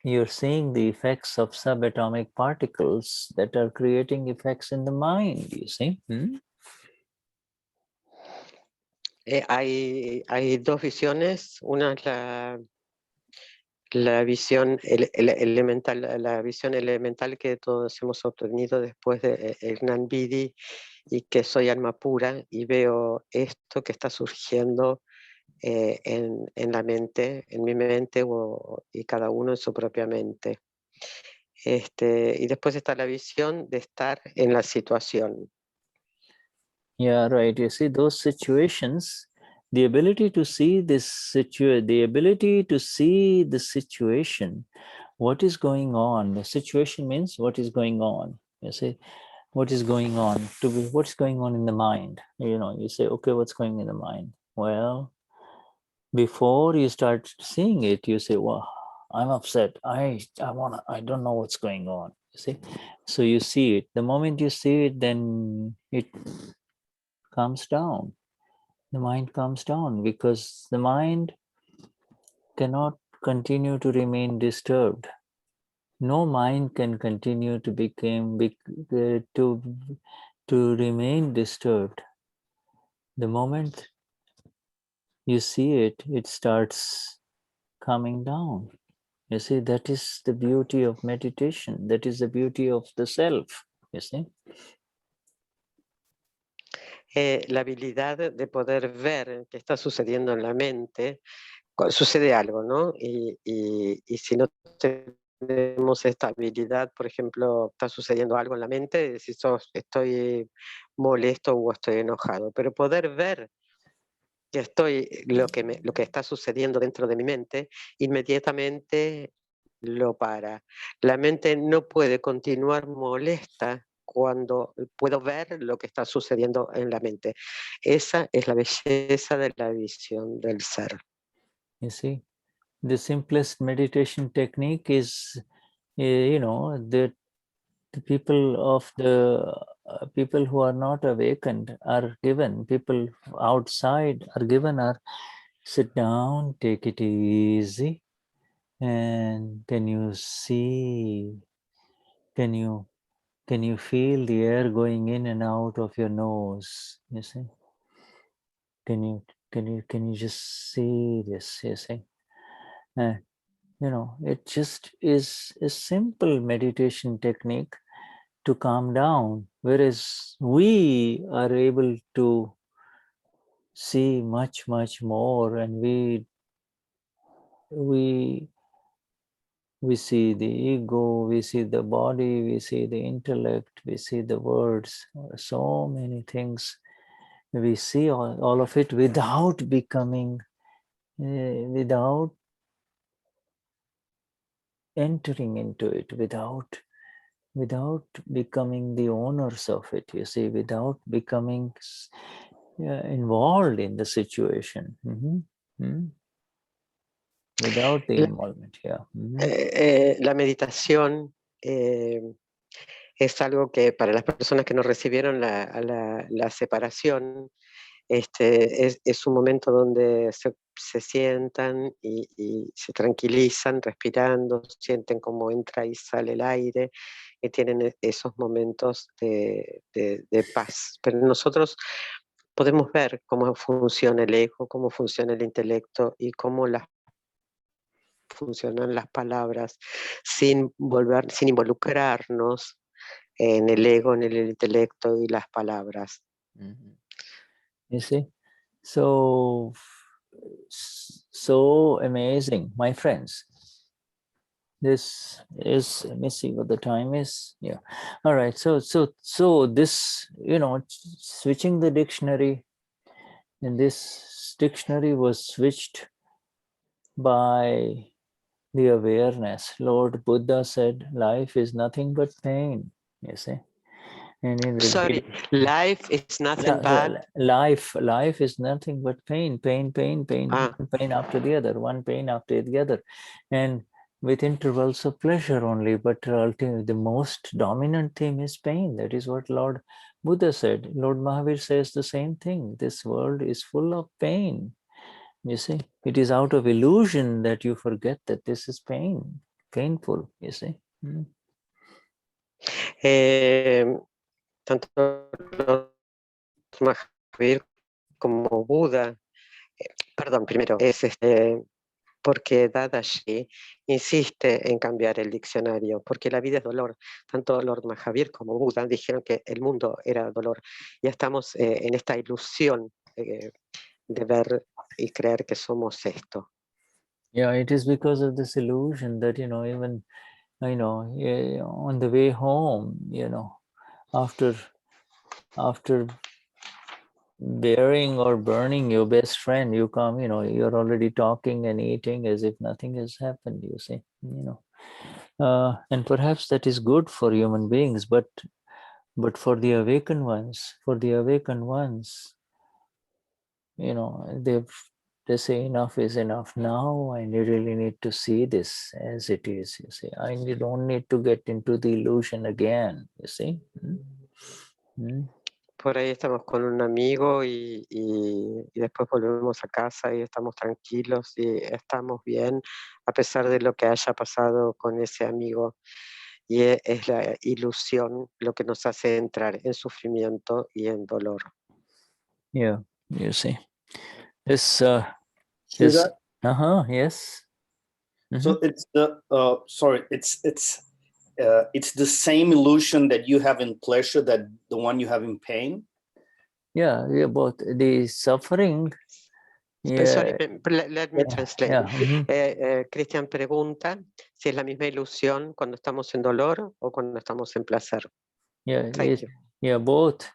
the effects of subatomic particles that are creating effects in the mind, you see. Hay dos visiones, una es la visión elemental, la visión elemental que todos hemos obtenido después de el Gnan Vidhi, y que soy alma pura y veo esto que está surgiendo en la mente, en mi mente, y cada uno en su propia mente. Y después está la visión de estar en la situación. Yeah, right. You see, those situations, the ability to see the situation, what is going on. The situation means what is going on. You see, what is going on, what's going on in the mind. You know, you say, okay, what's going in the mind? Well, before you start seeing it, you say, well, I'm upset. I don't know what's going on. You see, so you see it. The moment you see it, then it calms down. The mind calms down because the mind cannot continue to remain disturbed. No mind can continue to remain disturbed. The moment you see it, it starts coming down. You see, that is the beauty of meditation. That is the beauty of the self, you see. La habilidad de poder ver qué está sucediendo en la mente, sucede algo, ¿no? Y si no tenemos esta habilidad, por ejemplo, está sucediendo algo en la mente, si estoy molesto o estoy enojado, pero poder ver que lo que está sucediendo dentro de mi mente, inmediatamente lo para. La mente no puede continuar molesta cuando puedo ver lo que está sucediendo en la mente. Esa es la belleza de la visión del ser. You see, the simplest meditation technique is, that the people who are not awakened are given, people outside are given are sit down, take it easy, and can you feel the air going in and out of your nose? You see, can you just see this? You see, it just is a simple meditation technique to calm down, whereas we are able to see much more, and we see the ego, we see the body, we see the intellect, we see the words, so many things. We see all of it without becoming, without entering into it, without becoming the owners of it, you see, without becoming involved in the situation. Without the involvement, yeah. La meditación es algo que para las personas que no recibieron la separación, es un momento donde se sientan y se tranquilizan respirando, sienten cómo entra y sale el aire, y tienen esos momentos de paz. Pero nosotros podemos ver cómo funciona el ego, cómo funciona el intelecto y cómo funcionan las palabras sin involucrarnos en el ego, en el intelecto y las palabras. You see, so amazing, my friends. This is, let me see what the time is. Yeah, all right. So this, switching the dictionary, and this dictionary was switched by the awareness. Lord Buddha said, life is nothing but pain, you see. And in Sorry, life is nothing but... life is nothing but pain, pain, Ah. one pain after the other, one pain after the other. And with intervals of pleasure only, but ultimately the most dominant theme is pain. That is what Lord Buddha said. Lord Mahavir says the same thing. This world is full of pain. You see, it is out of illusion that you forget that this is painful, you see. Tanto Lord Mahavir como Buda, perdón, primero es porque Dadashri insiste en cambiar el diccionario, porque la vida es dolor. Tanto Lord Mahavir como Buda dijeron que el mundo era dolor. Ya estamos en esta ilusión de ver y creer que somos esto. Yeah, it is because of this illusion that, even, on the way home, after burying or burning your best friend, you come, you're already talking and eating as if nothing has happened, you see, and perhaps that is good for human beings, but for the awakened ones, they say enough is enough now. I really need to see this as it is, you see. I don't need to get into the illusion again, you see. Por ahí estamos con un amigo y después volvemos a casa y estamos tranquilos y estamos bien a pesar de lo que haya pasado con ese amigo. Y es la ilusión lo que nos hace entrar en sufrimiento y en dolor. Yeah, you see. This, Shuddha? yes. So it's the it's the same illusion that you have in pleasure that the one you have in pain. Yeah, both the suffering. Sorry, let me translate. Christian pregunta si es la misma ilusión cuando estamos en dolor o cuando estamos en placer. Thank you. Both.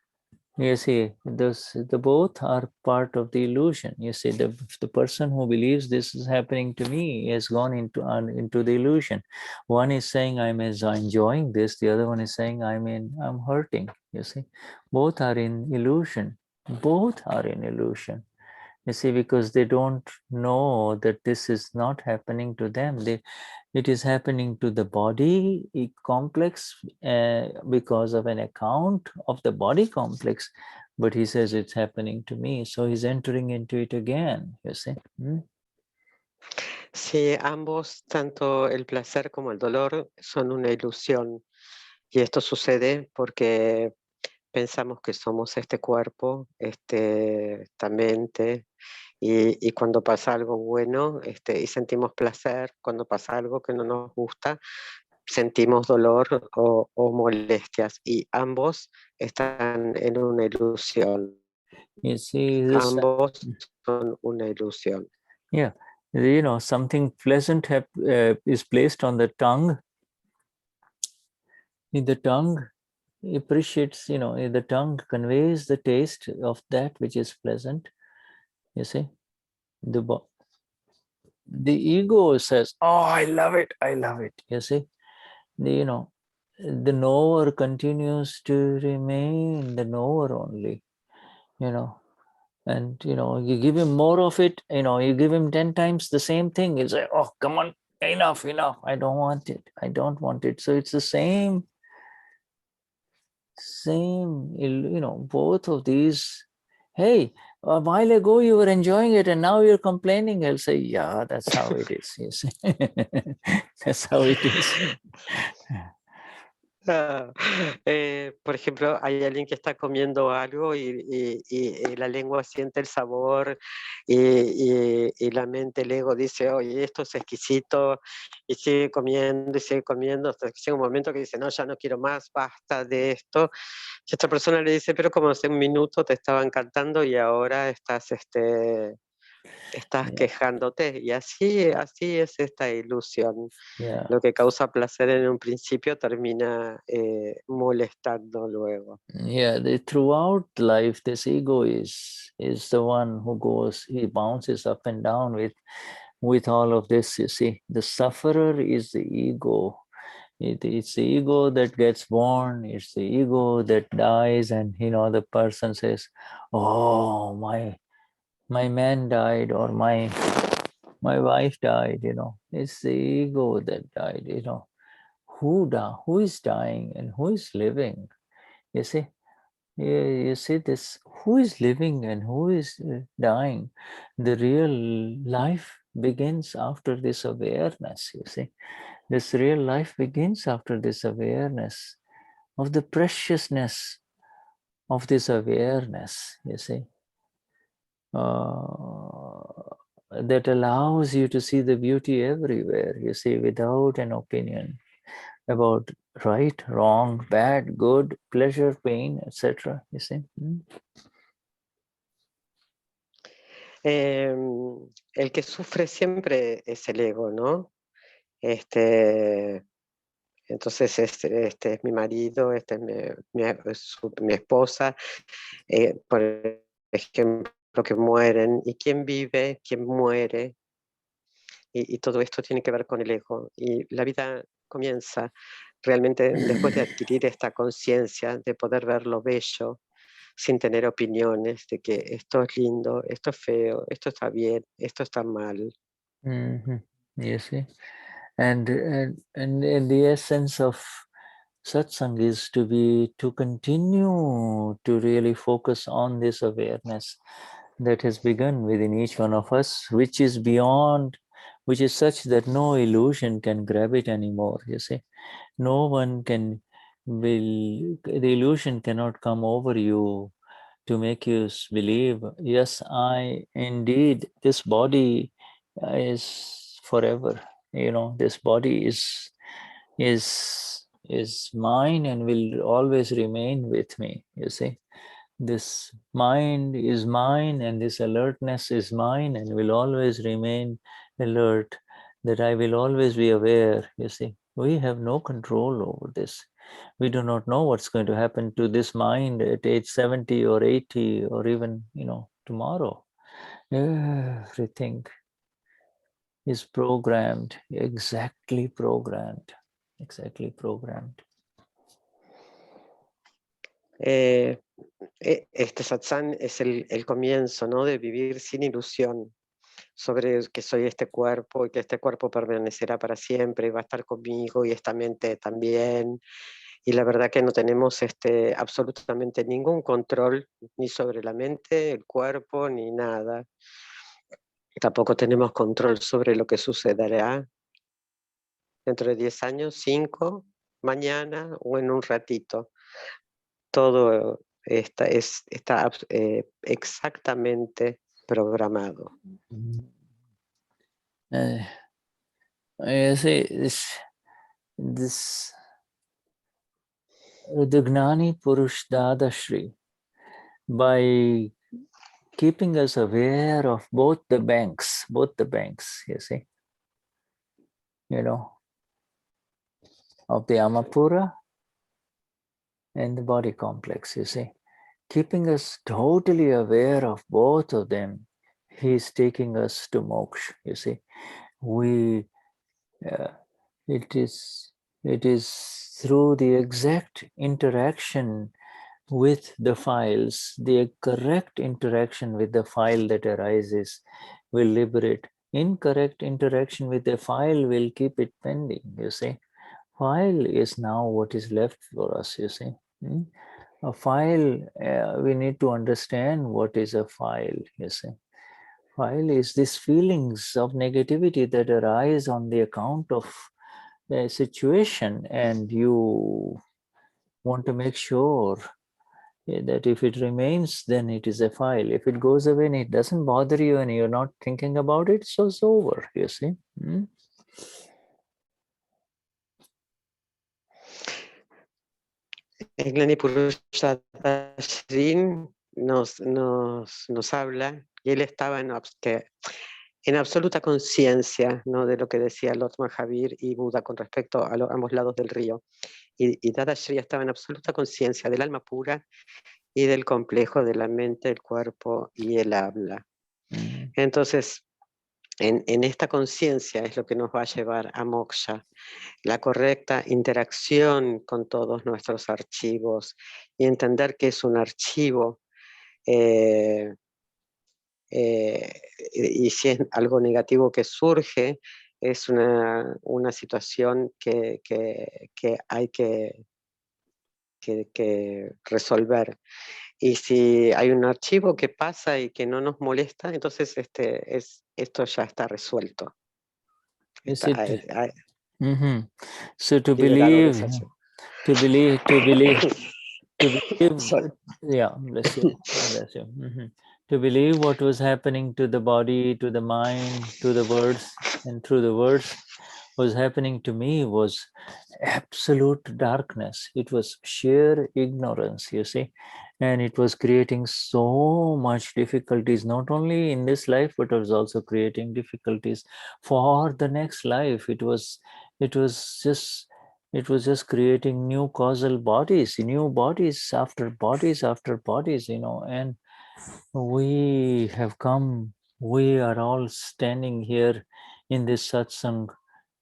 You see, the both are part of the illusion. You see, the person who believes this is happening to me has gone into the illusion. One is saying I'm enjoying this, the other one is saying I'm hurting. You see, both are in illusion. Both are in illusion. You see, because they don't know that this is not happening to them. It is happening to the body complex because of an account of the body complex, but he says it's happening to me, so he's entering into it again, you see. Sí, ambos, tanto el placer como el dolor, son una ilusión. Y esto sucede porque pensamos que somos este cuerpo, esta mente, y cuando pasa algo bueno y sentimos placer, cuando pasa algo que no nos gusta, sentimos dolor o molestias, y ambos están en una ilusión. You see, ambos son una ilusión. Yeah, something pleasant is placed on the tongue. The tongue appreciates, the tongue conveys the taste of that which is pleasant. You see, the ego says, oh, I love it, you see. The knower continues to remain the knower only, and you give him more of it, you give him 10 times the same thing, he'll say, oh, come on, enough, I don't want it. So it's the same, both of these. Hey, a while ago you were enjoying it and now you're complaining. I'll say, yeah, that's how it is. You see. That's how it is. Por ejemplo, hay alguien que está comiendo algo y la lengua siente el sabor y la mente, el ego dice, oye, esto es exquisito y sigue comiendo hasta que llega un momento que dice, no, ya no quiero más, basta de esto. Y esta persona le dice, pero como hace un minuto te estaba encantando y ahora estás Yeah, quejándote. Y así es esta ilusión. yeah, Lo que causa placer en un principio termina molestando luego. yeah. Throughout life, this ego is the one who goes, he bounces up and down with all of this. You see, the sufferer is the ego. It's the ego that gets born. It's the ego that dies, and the person says, "Oh, my man died, or my wife died." It's the ego that died. Who is dying and who is living? You see, you see this. Who is living and who is dying? The real life begins after this awareness. You see, this real life begins after this awareness of the preciousness of this awareness. You see. That allows you to see the beauty everywhere, you see, without an opinion about right, wrong, bad, good, pleasure, pain, etc. You see. El que sufre siempre es el ego, ¿no? Entonces, este es mi marido, este es mi esposa, por ejemplo, que mueren. ¿Y quién vive? ¿Quién muere? Y todo esto tiene que ver con el ego. Y la vida comienza realmente después de adquirir esta conciencia, de poder ver lo bello sin tener opiniones de que esto es lindo, esto es feo, esto está bien, esto está mal. You see, and the essence of satsang is to continue to really focus on this awareness that has begun within each one of us, which is beyond, which is such that no illusion can grab it anymore. You see, no one can will the illusion cannot come over you to make you believe, yes, I indeed, this body is forever. This body is mine and will always remain with me. You see, this mind is mine and this alertness is mine and will always remain alert, that I will always be aware. You see, we have no control over this. We do not know what's going to happen to this mind at age 70 or 80 or even tomorrow. Everything is programmed, exactly programmed. Este satsang es el comienzo, ¿no? De vivir sin ilusión sobre que soy este cuerpo y que este cuerpo permanecerá para siempre y va a estar conmigo y esta mente también. Y la verdad que no tenemos absolutamente ningún control ni sobre la mente, el cuerpo, ni nada. Tampoco tenemos control sobre lo que sucederá dentro de 10 años, 5, mañana o en un ratito. Todo está exactamente programado. You see, this the Gnani Purush Dadashri, by keeping us aware of both the banks, you see, of the Amapura and the body complex, you see, keeping us totally aware of both of them, he's taking us to moksha. You see, it is through the exact interaction with the files, the correct interaction with the file that arises will liberate. Incorrect interaction with the file will keep it pending. You see, file is now what is left for us. You see. A file, we need to understand what is a file. You see, file is these feelings of negativity that arise on the account of the situation, and you want to make sure that if it remains, then it is a file. If it goes away and it doesn't bother you and you're not thinking about it, so it's over, you see. Gnani Purush Dadashri nos habla, y él estaba en absoluta conciencia, ¿no?, de lo que decía Lot Mahavir y Buda con respecto a ambos lados del río. Y Dadashri estaba en absoluta conciencia del alma pura y del complejo de la mente, el cuerpo y el habla. Entonces, en esta conciencia es lo que nos va a llevar a moksha, la correcta interacción con todos nuestros archivos y entender que es un archivo, y si es algo negativo que surge, es una situación que hay que resolver. Y si hay un archivo que pasa y que no nos molesta, entonces esto ya está resuelto. Is Está, it? So to liberado de believe, ese archivo. to believe, to believe, to believe, Sorry. yeah, bless you, bless you. To believe what was happening to the body, to the mind, to the words, and through the words was happening to me was absolute darkness. It was sheer ignorance, you see, and it was creating so much difficulties, not only in this life, but it was also creating difficulties for the next life. It was just creating new causal bodies, new bodies after bodies after bodies, and we are all standing here in this satsang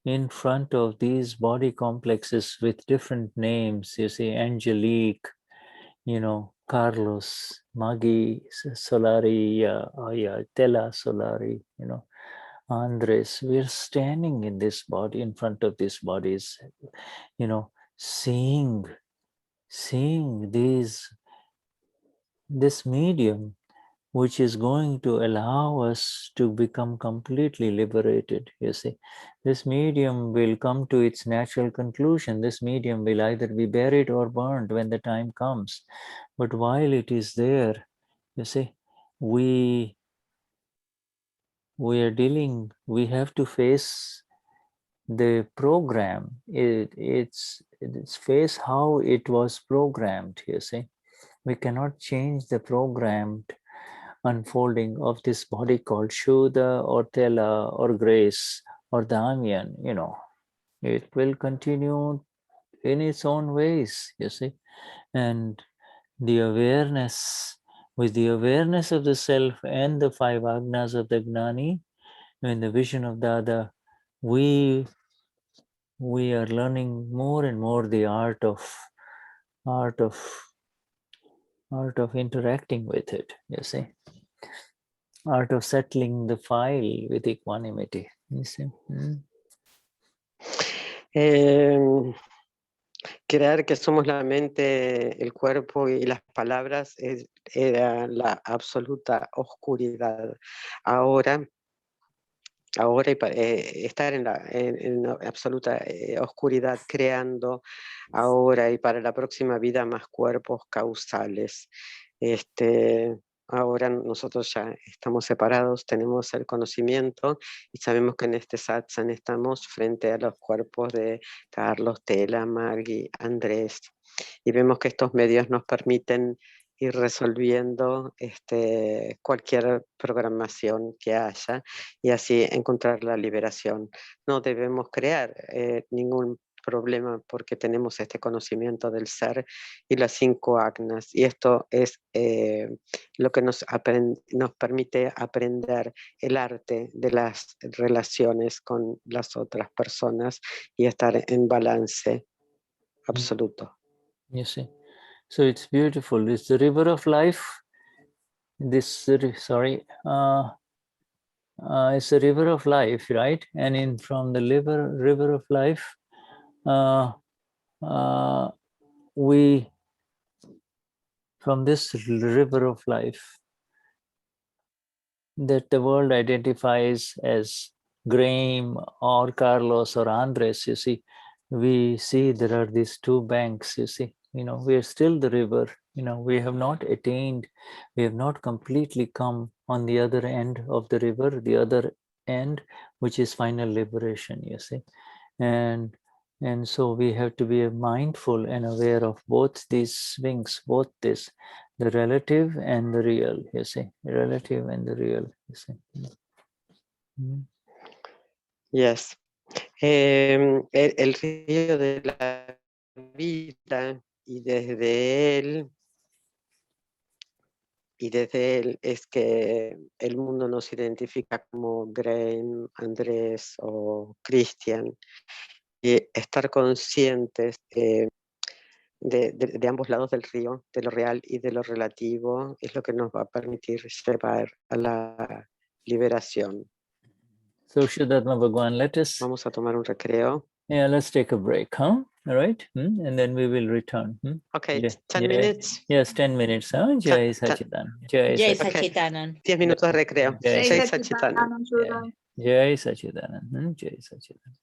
in front of these body complexes with different names, you see, Angelique, Carlos, Maggie Solari, Tela Solari, Andres. We're standing in this body, in front of these bodies, seeing this medium, which is going to allow us to become completely liberated. You see, this medium will come to its natural conclusion. This medium will either be buried or burned when the time comes. But while it is there, you see, we have to face the program. It's face how it was programmed, you see. We cannot change the programmed unfolding of this body called Shuddha or Tela or grace or Dhamyan, it will continue in its own ways, you see. And the awareness, with the awareness of the self and the five agnas of the Gnani, in the vision of Dada, we are learning more and more the art of interacting with it, you see. Art of settling the file with equanimity, you see. Creer que somos la mente, el cuerpo y las palabras era la absoluta oscuridad. Ahora estar en la absoluta oscuridad, creando ahora y para la próxima vida más cuerpos causales. Ahora nosotros ya estamos separados, tenemos el conocimiento y sabemos que en este satsang estamos frente a los cuerpos de Carlos, Tela, Margui, Andrés, y vemos que estos medios nos permiten ir resolviendo cualquier programación que haya y así encontrar la liberación. No debemos crear ningún problema porque tenemos este conocimiento del ser y las 5 agnas, y esto es lo que nos permite aprender el arte de las relaciones con las otras personas y estar en balance absoluto. You see, so it's beautiful. It's the river of life. It's a river of life, right? And from the river of life, from this river of life that the world identifies as Graham or Carlos or Andres, you see, we see there are these 2 banks, you see. We are still the river. We have not attained, we have not completely come on the other end of the river, the other end, which is final liberation, you see. And so we have to be mindful and aware of both these swings, both this, the relative and the real, you see, relative and the real, you see. Yes. El río de la vida y desde él es que el mundo nos identifica como Graham, Andrés o Christian, y estar conscientes de ambos lados del río, de lo real y de lo relativo, es lo que nos va a permitir llevar a la liberación. So Shuddha Bhagwan, let us, Vamos a tomar un recreo. yeah, let's take a break, huh? All right, and then we will return. Okay, Yeah, 10 yeah. minutes. Yes, 10 minutes, huh? Jai Sachidan. Jai Jai Sachidan. Sachidanan. 10 minutos de recreo. Jai Jai Sachidanand. Sachidanand. Jai Sachidanand. Jai Sachidanand.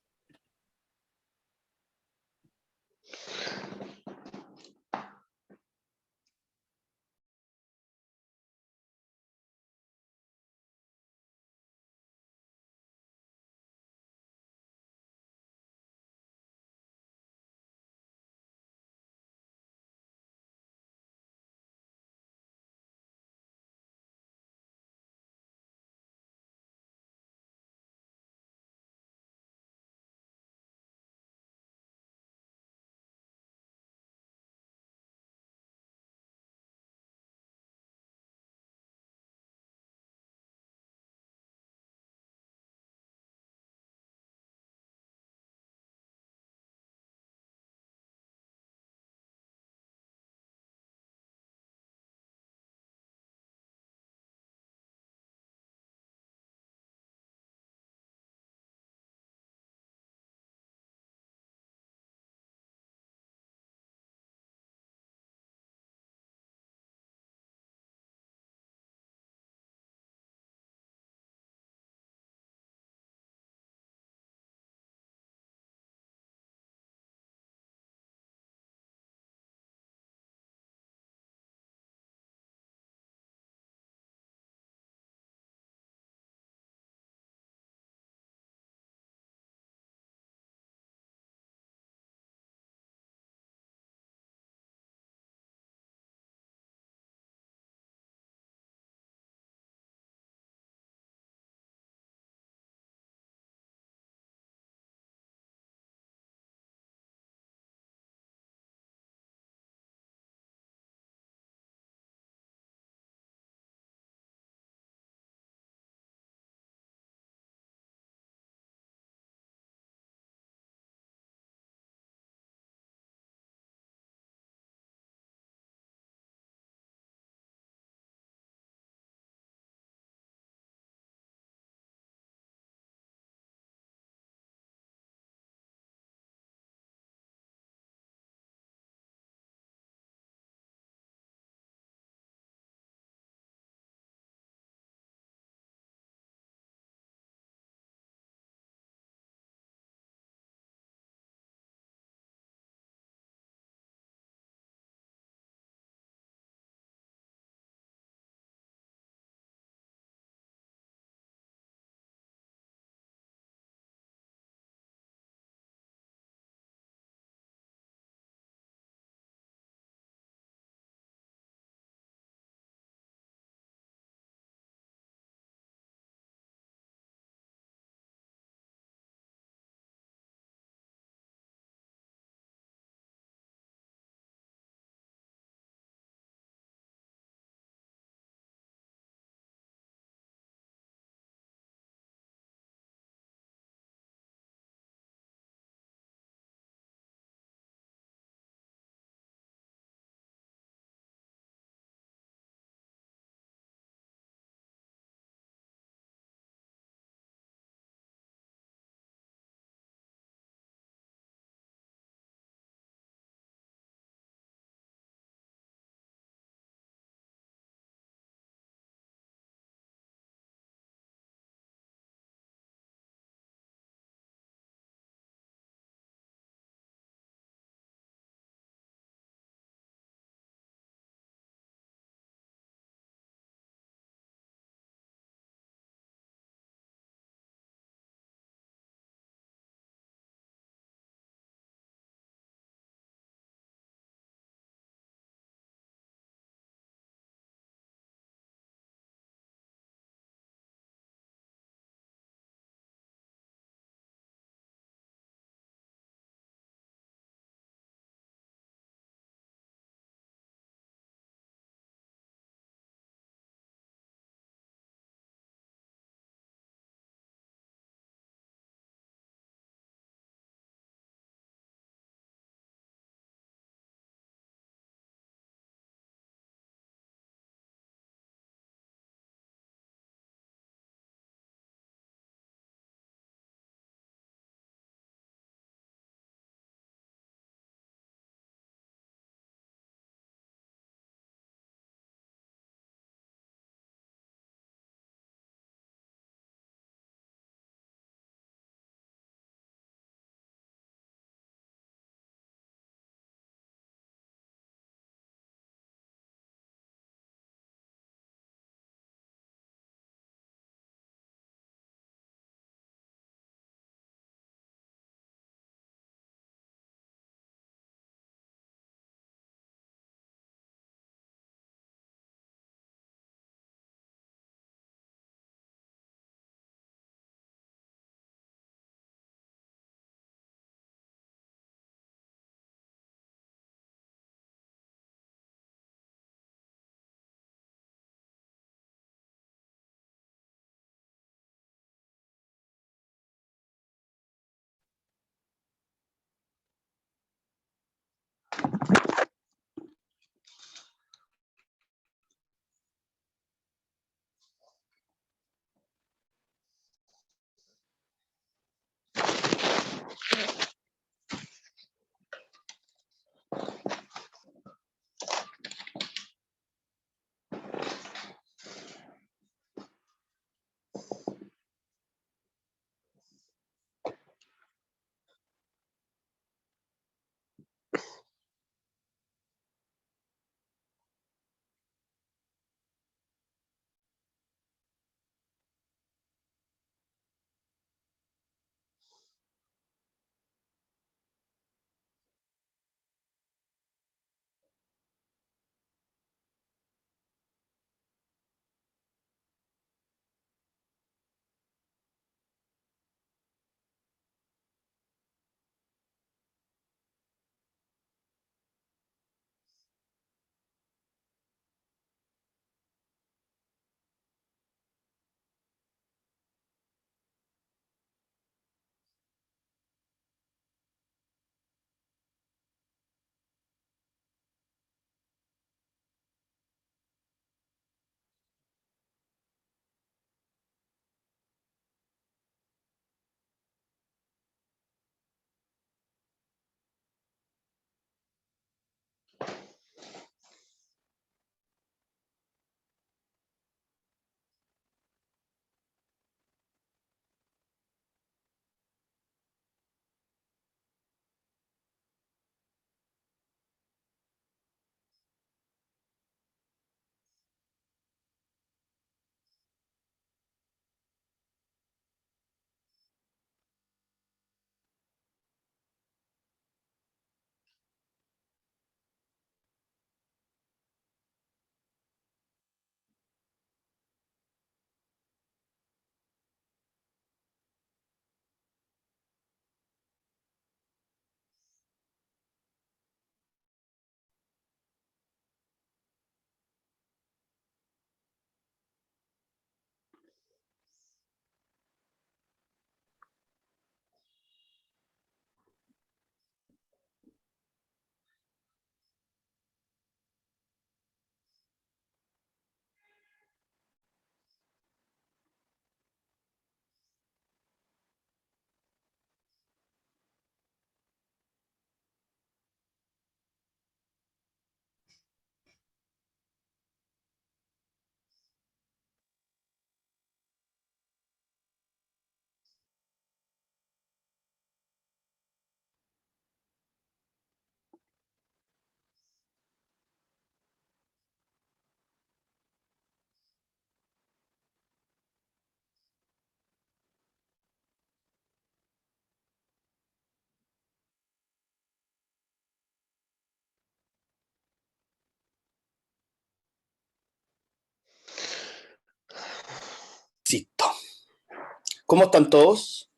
¿Cómo están todos?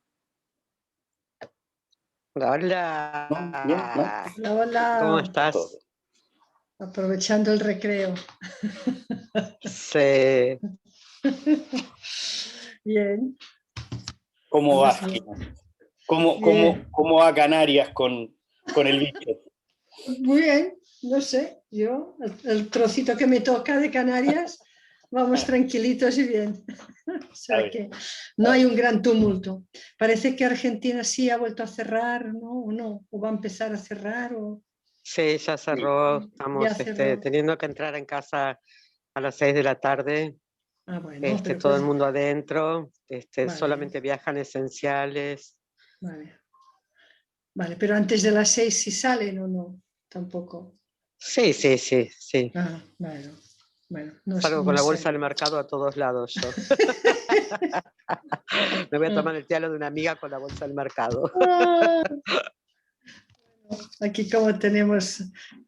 Hola. ¿No? ¿Bien? ¿No? Hola, hola. ¿Cómo estás? Todo. Aprovechando el recreo. Sí. Bien. ¿Cómo va? Pues bien. ¿Cómo va Canarias con el bicho? Muy bien, no sé, yo, el trocito que me toca de Canarias, vamos tranquilitos y bien. O sea que no hay un gran tumulto. Parece que Argentina sí ha vuelto a cerrar, ¿no? ¿O no? ¿O va a empezar a cerrar? ¿O Sí, ya cerró. ya Estamos cerró? teniendo que entrar en casa a las 6 de la tarde. Ah, bueno, pero Todo el pues, mundo adentro. Vale. Solamente viajan esenciales. vale. Vale, pero antes de las 6 si salen o no, tampoco. Sí, sí, sí, sí. Ah, bueno, no, Salgo no con la sé. bolsa del mercado a todos lados yo. Me voy a tomar el diálogo de una amiga con la bolsa del mercado. Ah, aquí como tenemos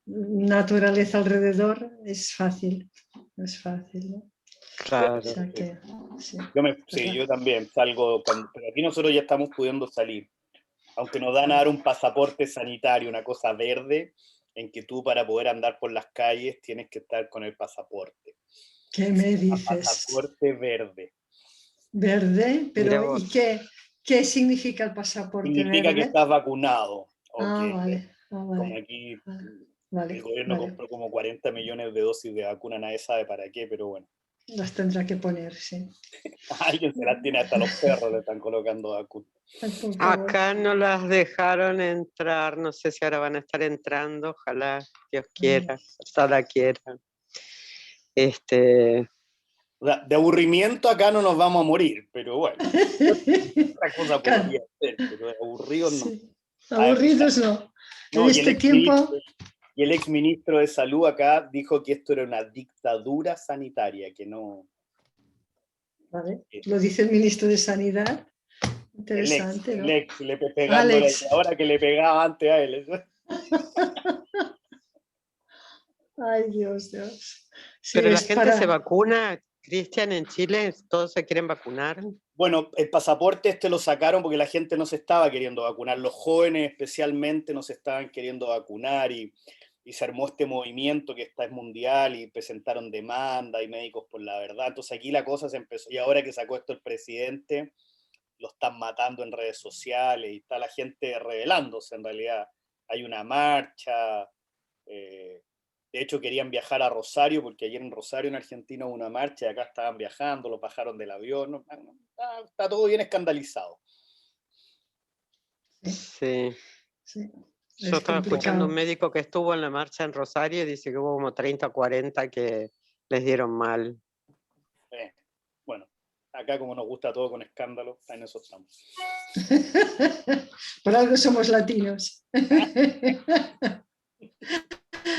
naturaleza alrededor, es fácil, ¿no? Claro. O sea que, sí, Sí, yo también salgo, pero aquí nosotros ya estamos pudiendo salir, aunque nos dan a dar un pasaporte sanitario, una cosa verde, en que tú para poder andar por las calles tienes que estar con el pasaporte. ¿Qué me dices? Pasaporte verde. Verde, Mira pero vos. ¿y qué significa el pasaporte Significa que verde? estás vacunado. O Ah, que, vale, como aquí vale, el gobierno vale. compró como 40 millones de dosis de vacuna, nadie sabe para qué, pero bueno. Las tendrá que poner, sí. Alguien se las tiene, hasta los perros le están colocando vacunas. Ay, por favor. Acá no las dejaron entrar, no sé si ahora van a estar entrando, ojalá Dios quiera, Sala quiera. O sea, de aburrimiento acá no nos vamos a morir, pero bueno, otra cosa podría ser, pero de aburridos no. Sí. Aburridos no. En No, este tiempo, y el exministro de Salud acá dijo que esto era una dictadura sanitaria, que no... vale, lo dice el ministro de Sanidad. El Interesante, ¿no? ex, le pegándole Alex. ahora que le pegaba antes a él. Ay, Dios. Sí, Pero la es gente se vacuna, Cristian, en Chile, todos se quieren vacunar. Bueno, el pasaporte lo sacaron porque la gente no se estaba queriendo vacunar, los jóvenes especialmente no se estaban queriendo vacunar y se armó este movimiento que es mundial y presentaron demanda y médicos por la verdad. Entonces aquí la cosa se empezó, y ahora que sacó esto el presidente, lo están matando en redes sociales y está la gente rebelándose en realidad. Hay una marcha, de hecho querían viajar a Rosario porque ayer en Rosario, en Argentina, hubo una marcha y acá estaban viajando, los bajaron del avión, ¿no? Está todo bien escandalizado. Sí. Sí. Yo estaba escuchando a un médico que estuvo en la marcha en Rosario y dice que hubo como 30 o 40 que les dieron mal. Bueno, acá como nos gusta todo con escándalo, en eso estamos. Por algo somos latinos.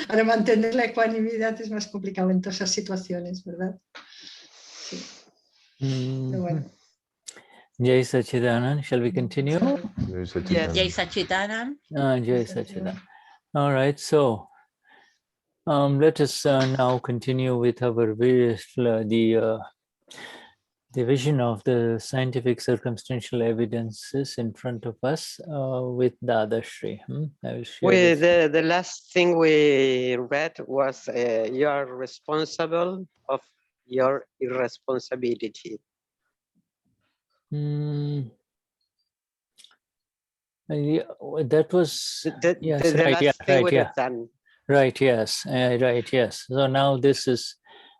Para mantener la ecuanimidad es más complicado en todas esas situaciones, ¿verdad? Sí. Pero bueno. Jai Sachidanand, shall we continue? Jai Sachidanand. Jai Sachidanand. All right, so let us now continue with our the vision of the scientific circumstantial evidences in front of us with Dadashri. I will share this. The last thing we read was you are responsible of your irresponsibility. That was yes, the right, last yeah, thing right, we yeah, done. right, yes, right, yes. So now this is,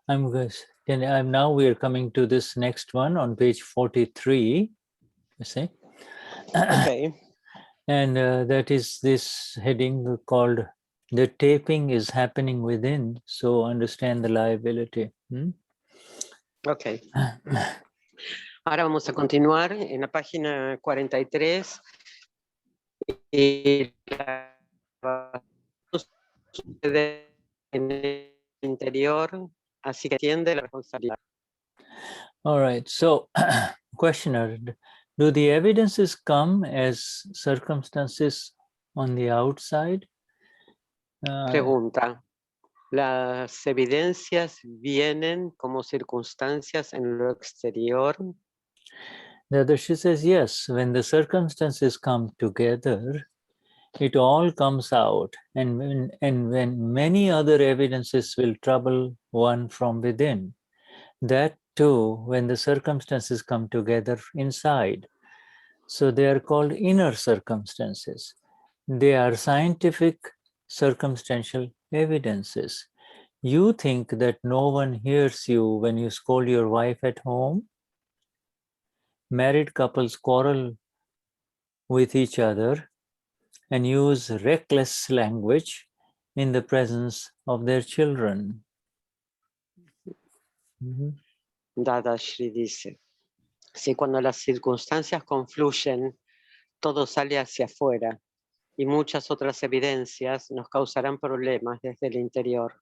now we are coming to this next one on page 43. You see, Okay. and that is this heading called "The Taping is Happening Within." So understand the liability. Okay. Ahora vamos a continuar en la página 43. Y sucede en el interior, así que atiende la responsabilidad. All right. So, questioner, do the evidences come as circumstances on the outside? Pregunta. ¿Las evidencias vienen como circunstancias en lo exterior? Dadashri says, yes, when the circumstances come together, it all comes out, and when many other evidences will trouble one from within, that too, when the circumstances come together inside. So they are called inner circumstances. They are scientific circumstantial evidences. You think that no one hears you when you scold your wife at home? Married couples quarrel with each other and use reckless language in the presence of their children. Dadashri dice, si cuando las circunstancias confluyen, todo sale hacia afuera y muchas otras evidencias nos causarán problemas desde el interior.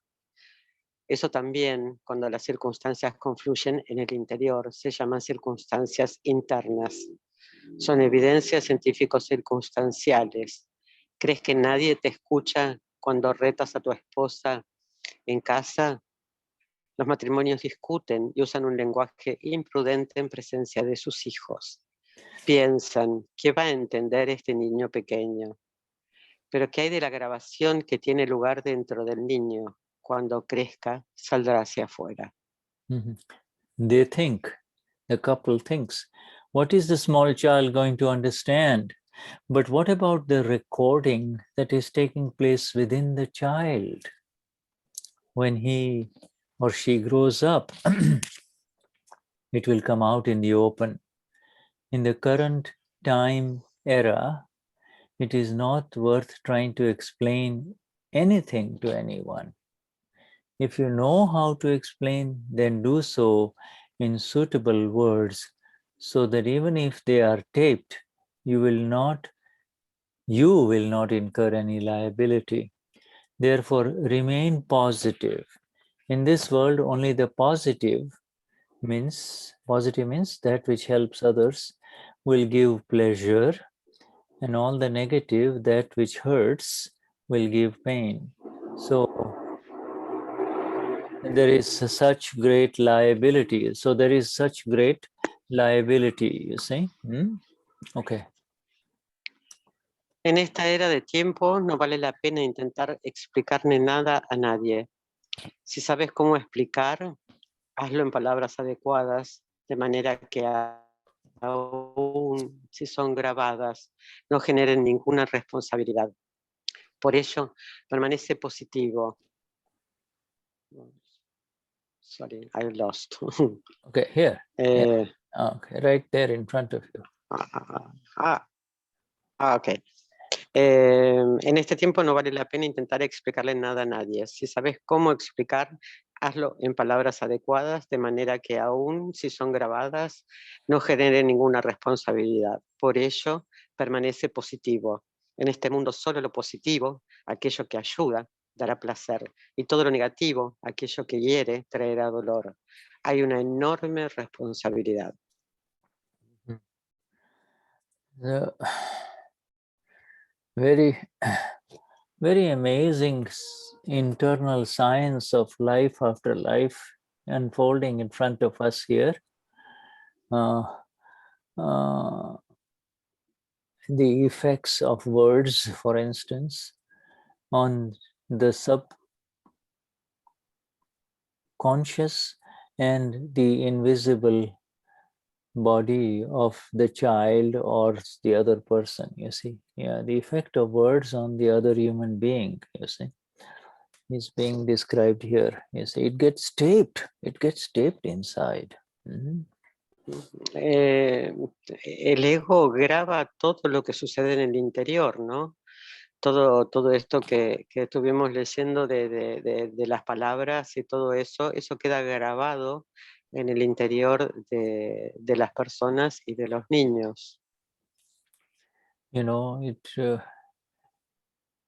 Eso también, cuando las circunstancias confluyen en el interior, se llaman circunstancias internas. Son evidencias científicos circunstanciales. ¿Crees que nadie te escucha cuando retas a tu esposa en casa? Los matrimonios discuten y usan un lenguaje imprudente en presencia de sus hijos. Piensan, ¿qué va a entender este niño pequeño? Pero ¿qué hay de la grabación que tiene lugar dentro del niño? Cuando crezca, saldrá hacia afuera. They think, the couple thinks, what is the small child going to understand? But what about the recording that is taking place within the child? When he or she grows up, it will come out in the open. In the current time era, it is not worth trying to explain anything to anyone. If you know how to explain, then do so in suitable words, so that even if they are taped, you will not incur any liability. Therefore, remain positive. In this world, only the positive means that which helps others will give pleasure, and all the negative, that which hurts, will give pain. So there is such great liability. You see? Okay. En esta era de tiempo no vale la pena intentar explicarle nada a nadie. Si sabes cómo explicar, hazlo en palabras adecuadas, de manera que aún si son grabadas, no generen ninguna responsabilidad. Por ello, permanece positivo. Sorry, I lost. Okay, here. Okay, right there in front of you. Ok. En este tiempo no vale la pena intentar explicarle nada a nadie. Si sabes cómo explicar, hazlo en palabras adecuadas, de manera que aún si son grabadas, no genere ninguna responsabilidad. Por ello, permanece positivo. En este mundo solo lo positivo, aquello que ayuda, dará placer, y todo lo negativo, aquello que hiere, traerá dolor. Hay una enorme responsabilidad. Very, very amazing internal science of life after life unfolding in front of us here. The effects of words, for instance, on the subconscious and the invisible body of the child or the other person, you see. Yeah, the effect of words on the other human being, you see, is being described here. You see, it gets taped inside. El ego graba todo lo que sucede en el interior, ¿no? Todo esto que estuvimos leyendo de las palabras y todo eso queda grabado en el interior de las personas y de los niños. You know,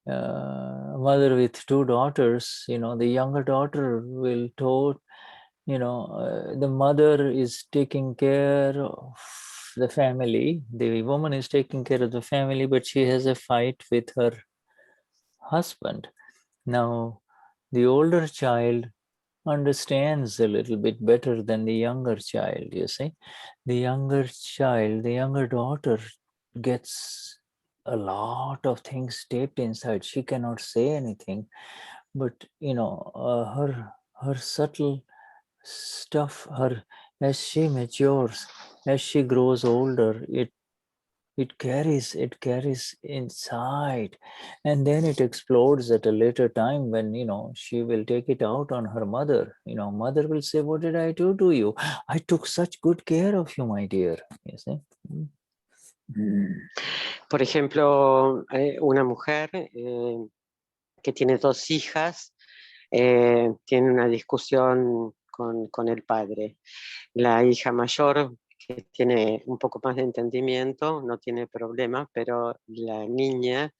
mother with two daughters, you know, the younger daughter will told, you know, the mother is taking care of the family, the woman is taking care of the family, but she has a fight with her husband. Now, the older child understands a little bit better than the younger child, you see. The younger child, the younger daughter gets a lot of things taped inside. She cannot say anything, but her subtle stuff, as she matures, as she grows older, it carries inside, and then it explodes at a later time when she will take it out on her mother. Mother will say, what did I do to you? I took such good care of you, my dear. You see. Por ejemplo, una mujer que tiene dos hijas tiene una discusión con el padre. La hija mayor, que tiene un poco más de entendimiento, no tiene problema, pero la niña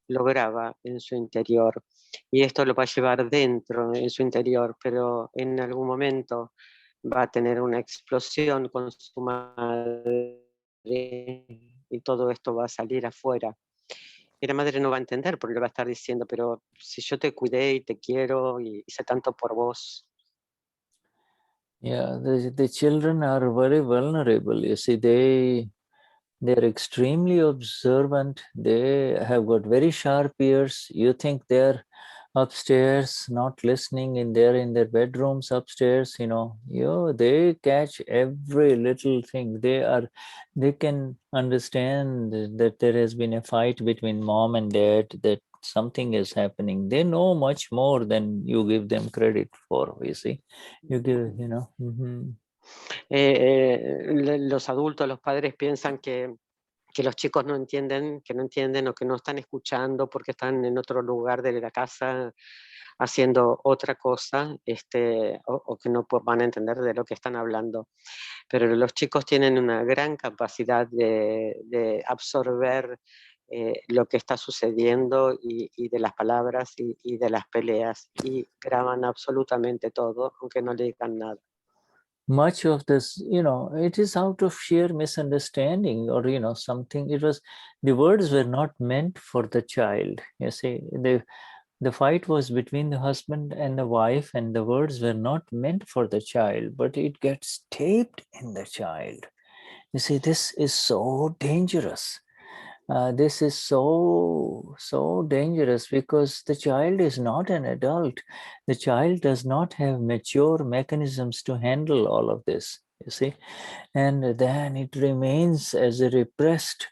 lo graba en su interior y esto lo va a llevar dentro, en su interior, pero en algún momento va a tener una explosión con su madre y todo esto va a salir afuera. Y la madre no va a entender porque le va a estar diciendo, pero si yo te cuidé y te quiero y hice tanto por vos. Yeah, the children are very vulnerable. You see, they're extremely observant. They have got very sharp ears. You think they're upstairs not listening, they're in their bedrooms upstairs. They catch every little thing. They can understand that there has been a fight between mom and dad, that something is happening. They know much more than you give them credit for. You see, you give Los adultos, los padres piensan que los chicos no entienden, o que no están escuchando porque están en otro lugar de la casa haciendo otra cosa, o que no van a entender de lo que están hablando. Pero los chicos tienen una gran capacidad de absorber lo que está sucediendo y de las palabras y de las peleas, y graban absolutamente todo, aunque no le digan nada. Much of this, it is out of sheer misunderstanding, or something. The words were not meant for the child. You see, the fight was between the husband and the wife, and the words were not meant for the child, but it gets taped in the child. You see, this is so dangerous. This is so dangerous, because the child is not an adult. The child does not have mature mechanisms to handle all of this, you see. And then it remains as a repressed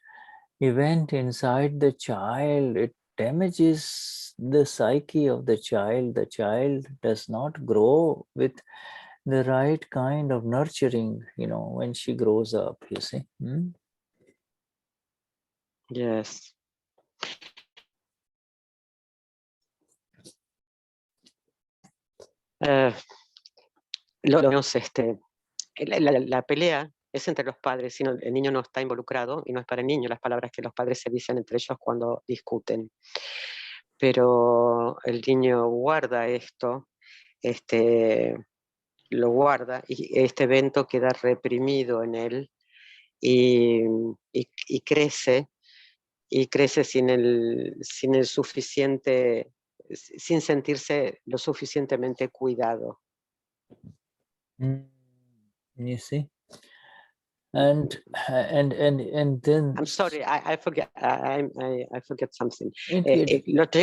event inside the child. It damages the psyche of the child. The child does not grow with the right kind of nurturing, when she grows up, you see. Yes. La pelea es entre los padres, sino el niño no está involucrado y no es para el niño las palabras que los padres se dicen entre ellos cuando discuten. Pero el niño guarda esto, lo guarda, y este evento queda reprimido en él y crece sin el suficiente, sin sentirse lo suficientemente cuidado. You see, and then I'm sorry, I forget something.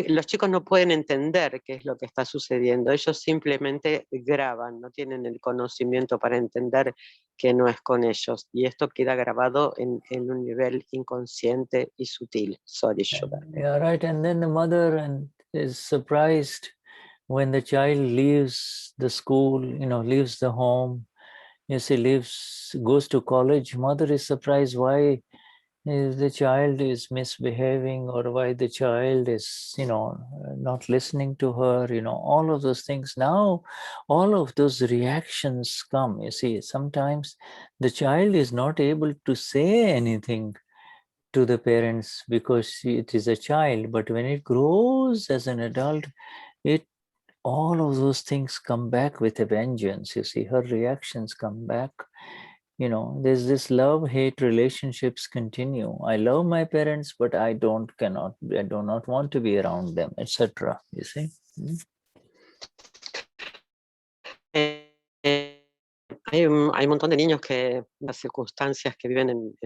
Los chicos no pueden entender qué es lo que está sucediendo. Ellos simplemente graban, no tienen el conocimiento para entender que no es con ellos. Y esto queda grabado en un nivel inconsciente y sutil. Sorry, Shuddha. Yeah, right. And then the mother is surprised when the child leaves the school, leaves the home. You see, goes to college. Mother is surprised why the child is misbehaving, or why the child is, not listening to her, all of those things. Now, all of those reactions come. You see, sometimes the child is not able to say anything to the parents because it is a child, but when it grows as an adult, all of those things come back with a vengeance. You see, her reactions come back. There's this love-hate relationships continue. I love my parents, but I do not want to be around them, etc. You see. Hay un montón de niños que las circunstancias que viven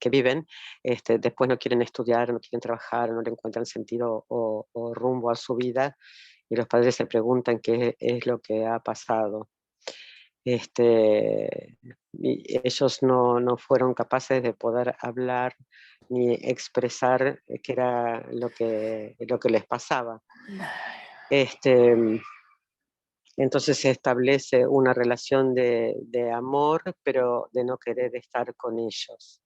que viven, después no quieren estudiar, no quieren trabajar, no le encuentran sentido o rumbo a su vida, y los padres se preguntan qué es lo que ha pasado. Y ellos no fueron capaces de poder hablar ni expresar qué era lo que les pasaba. Entonces se establece una relación de amor, pero de no querer estar con ellos.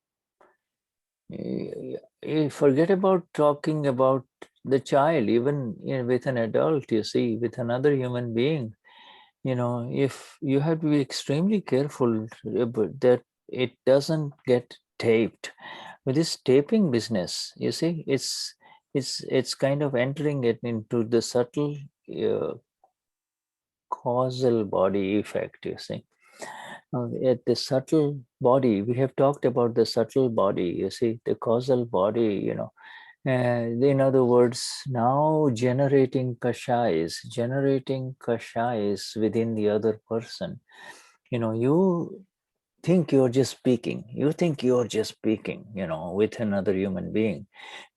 You forget about talking about the child, even with an adult, you see, with another human being. If you have to be extremely careful that it doesn't get taped. With this taping business, you see, it's kind of entering it into the subtle causal body effect, you see. At the subtle body, we have talked about the subtle body, you see, the causal body, in other words, now generating kashais within the other person. You think you're just speaking, with another human being.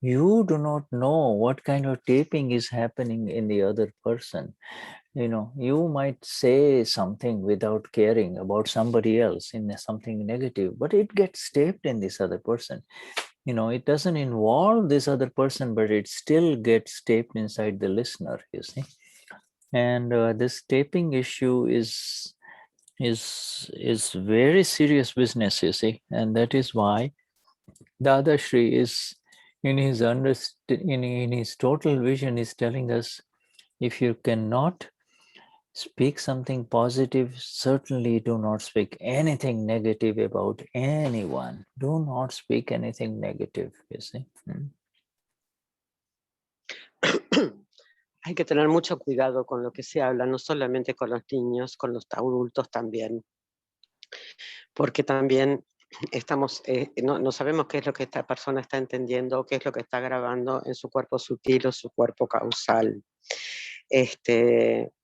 You do not know what kind of taping is happening in the other person. You might say something without caring about somebody else in something negative, but it gets taped in this other person. It doesn't involve this other person, but it still gets taped inside the listener, you see. And this taping issue is very serious business, you see. And that is why Dadashri is in his total vision is telling us, if you cannot speak something positive, certainly do not speak anything negative about anyone. Do not speak anything negative, you see. Hay que tener mucho cuidado con lo que se habla, no solamente con los niños, con los adultos también. Porque también no sabemos qué es lo que esta persona está entendiendo, qué es lo que está grabando en su cuerpo sutil o su cuerpo causal.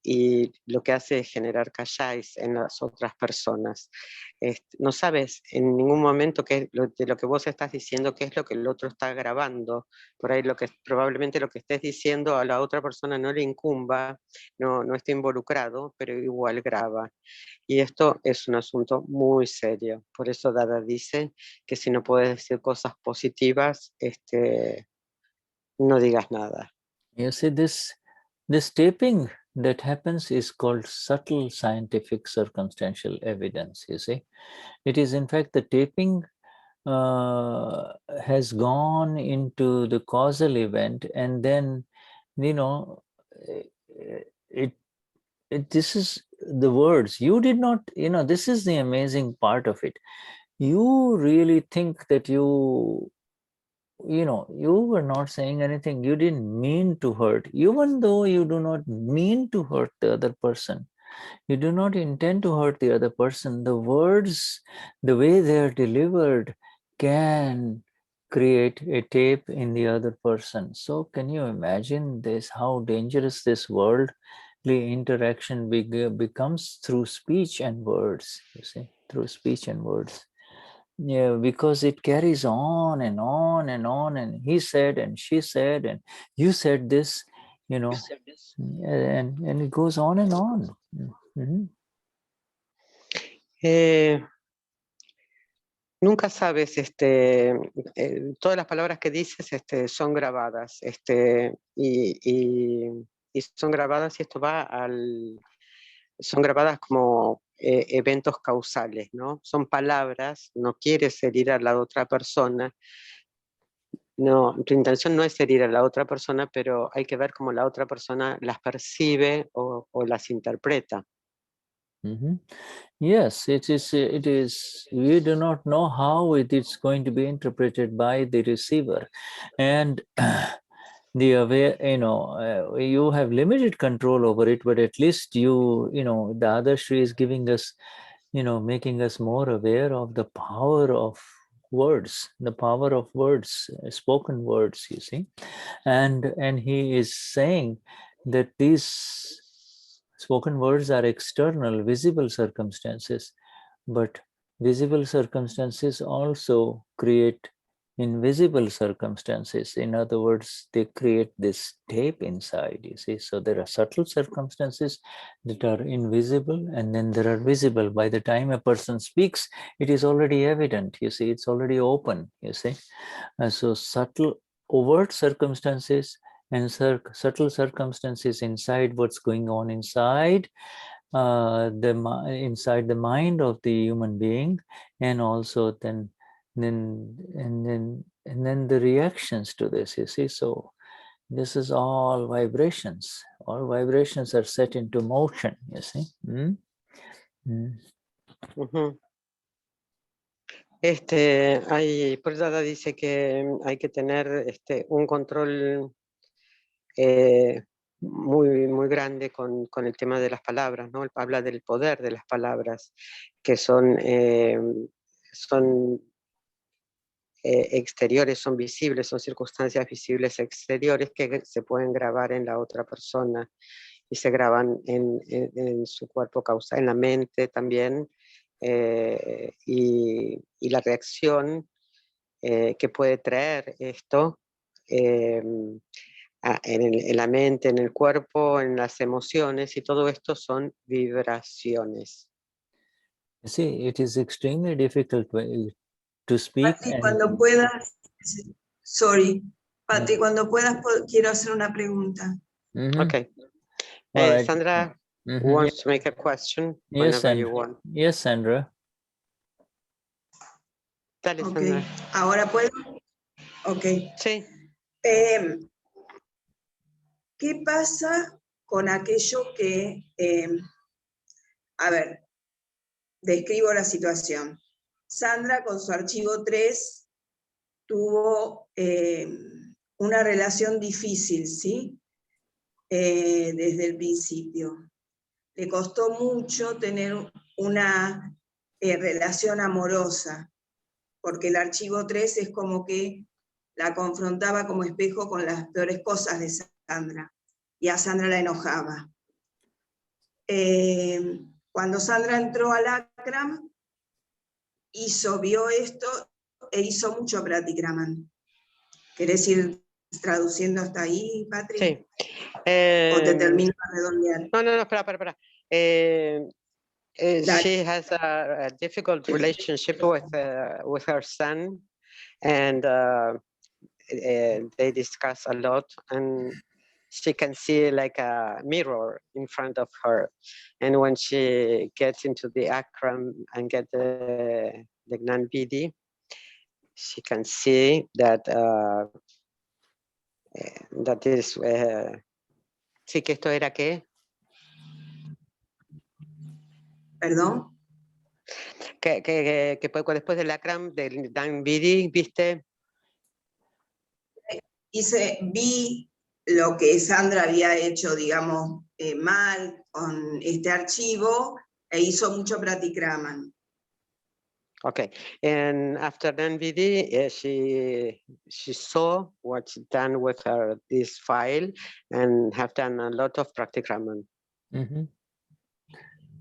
Y lo que hace es generar calláis en las otras personas. No sabes en ningún momento de lo que vos estás diciendo, qué es lo que el otro está grabando. Por ahí probablemente lo que estés diciendo a la otra persona no le incumba, no está involucrado, pero igual graba. Y esto es un asunto muy serio. Por eso Dada dice que si no puedes decir cosas positivas, no digas nada. You see, this taping that happens is called subtle scientific circumstantial evidence, you see. It is, in fact, the taping has gone into the causal event, and then, this is the words. You did not, this is the amazing part of it. You really think that you were not saying anything. You didn't mean to hurt, even though you do not mean to hurt the other person. You do not intend to hurt the other person. The words, the way they are delivered, can create a tape in the other person. So can you imagine this, how dangerous this worldly interaction becomes through speech and words, you see, through speech and words. Yeah, because it carries on and on and on, and he said and she said and you said this, and it goes on and on. Mm-hmm. Nunca sabes, todas las palabras que dices son grabadas, y son grabadas, y esto son grabadas como eventos causales, ¿no? Son palabras, no quieres herir a la otra persona, no, tu intención no es herir a la otra persona, pero hay que ver cómo la otra persona las percibe o las interpreta. Mm-hmm. Yes, it is. We do not know how it is going to be interpreted by the receiver, and the aware, you have limited control over it, but at least the other Shri is giving us, making us more aware of the power of words, spoken words, you see. And he is saying that these Spoken words are external, visible circumstances, but visible circumstances also create invisible circumstances. In other words, they create this tape inside, you see. So there are subtle circumstances that are invisible, and then there are visible. By the time a person speaks, it is already evident, you see, it's already open, you see. So subtle, overt circumstances and subtle circumstances inside what's going on inside inside the mind of the human being, and also then the reactions to this, you see. So this is all vibrations. All vibrations are set into motion, you see. Purush Dada dice que hay que tener un control muy grande con el tema de las palabras, ¿no? Él habla del poder de las palabras, que son exteriores, son visibles, son circunstancias visibles exteriores que se pueden grabar en la otra persona y se graban en su cuerpo causal, en la mente también, y la reacción que puede traer esto en la mente, en el cuerpo, en las emociones, y todo esto son vibraciones. You see, it is extremely difficult to speak. Pati, cuando puedas, Pati, cuando puedas, quiero hacer una pregunta. Okay. Right. Sandra wants to make a question whenever you want. Yes, Sandra. Dale, Ok, Sandra. ¿ahora puedo? Ok. Sí. ¿Qué pasa con aquello que, a ver, describo la situación? Sandra con su archivo 3 tuvo una relación difícil, ¿sí? Desde el principio. Le costó mucho tener una relación amorosa, porque el archivo 3 es como que la confrontaba como espejo con las peores cosas de Sandra, y a Sandra la enojaba. Cuando Sandra entró al Akram, vio esto e hizo mucho pratikraman. ¿Querés ir traduciendo hasta ahí, Patri? Sí. ¿O te termino de redondear? No, espera. She has a difficult relationship with her son, and they discuss a lot, and she can see like a mirror in front of her. And when she gets into the Akram and get the Gnani Purush, she can see that that is sí, que esto era qué. ¿Perdón? Que después del Akram, del Gnani Purush, ¿viste? Vi lo que Sandra había hecho, digamos, mal con este archivo, e hizo mucho pratikraman. Okay, and after Gnani Purush, she saw what's done with her this file and have done a lot of practikraman.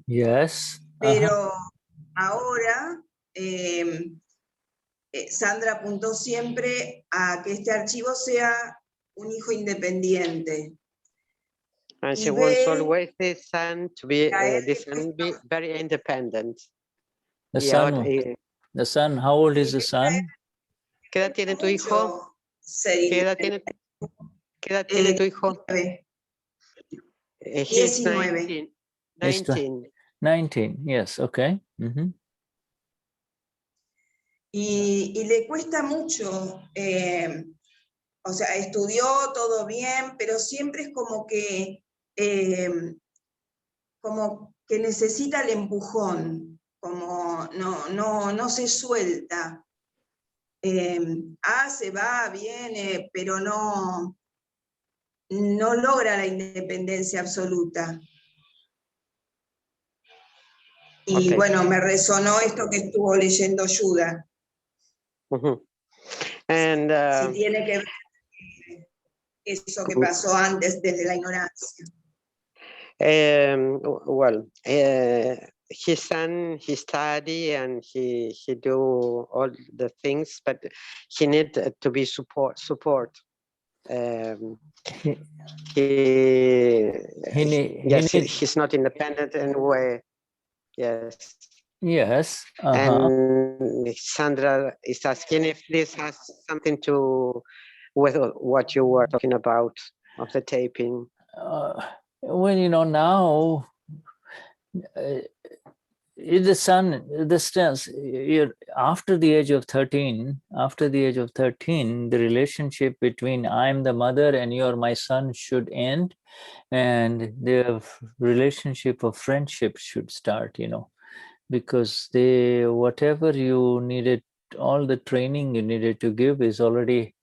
Yes. Pero ahora Sandra apuntó siempre a que este archivo sea un hijo independiente. And she wants always this son to be very independent. The son, how old is the son? ¿Qué edad tiene tu hijo? ¿Qué edad tiene tu hijo? 19. 19, yes, okay. Y le cuesta mucho, o sea, estudió todo bien, pero siempre es como que necesita el empujón, como no se suelta. Hace, va, viene, pero no logra la independencia absoluta. Y bueno, me resonó esto que estuvo leyendo Shuddha. And, si tiene que ver eso que pasó antes desde la ignorancia. Well, his son, he study and he do all the things, but he need to be support. He, Yes, he's not independent in a way. Yes. Yes. And Sandra is asking if this has something to with what you were talking about of the taping. Well, now the son, the stance, after the age of 13, the relationship between I'm the mother and you're my son should end, and the relationship of friendship should start, because whatever you needed, all the training you needed to give is already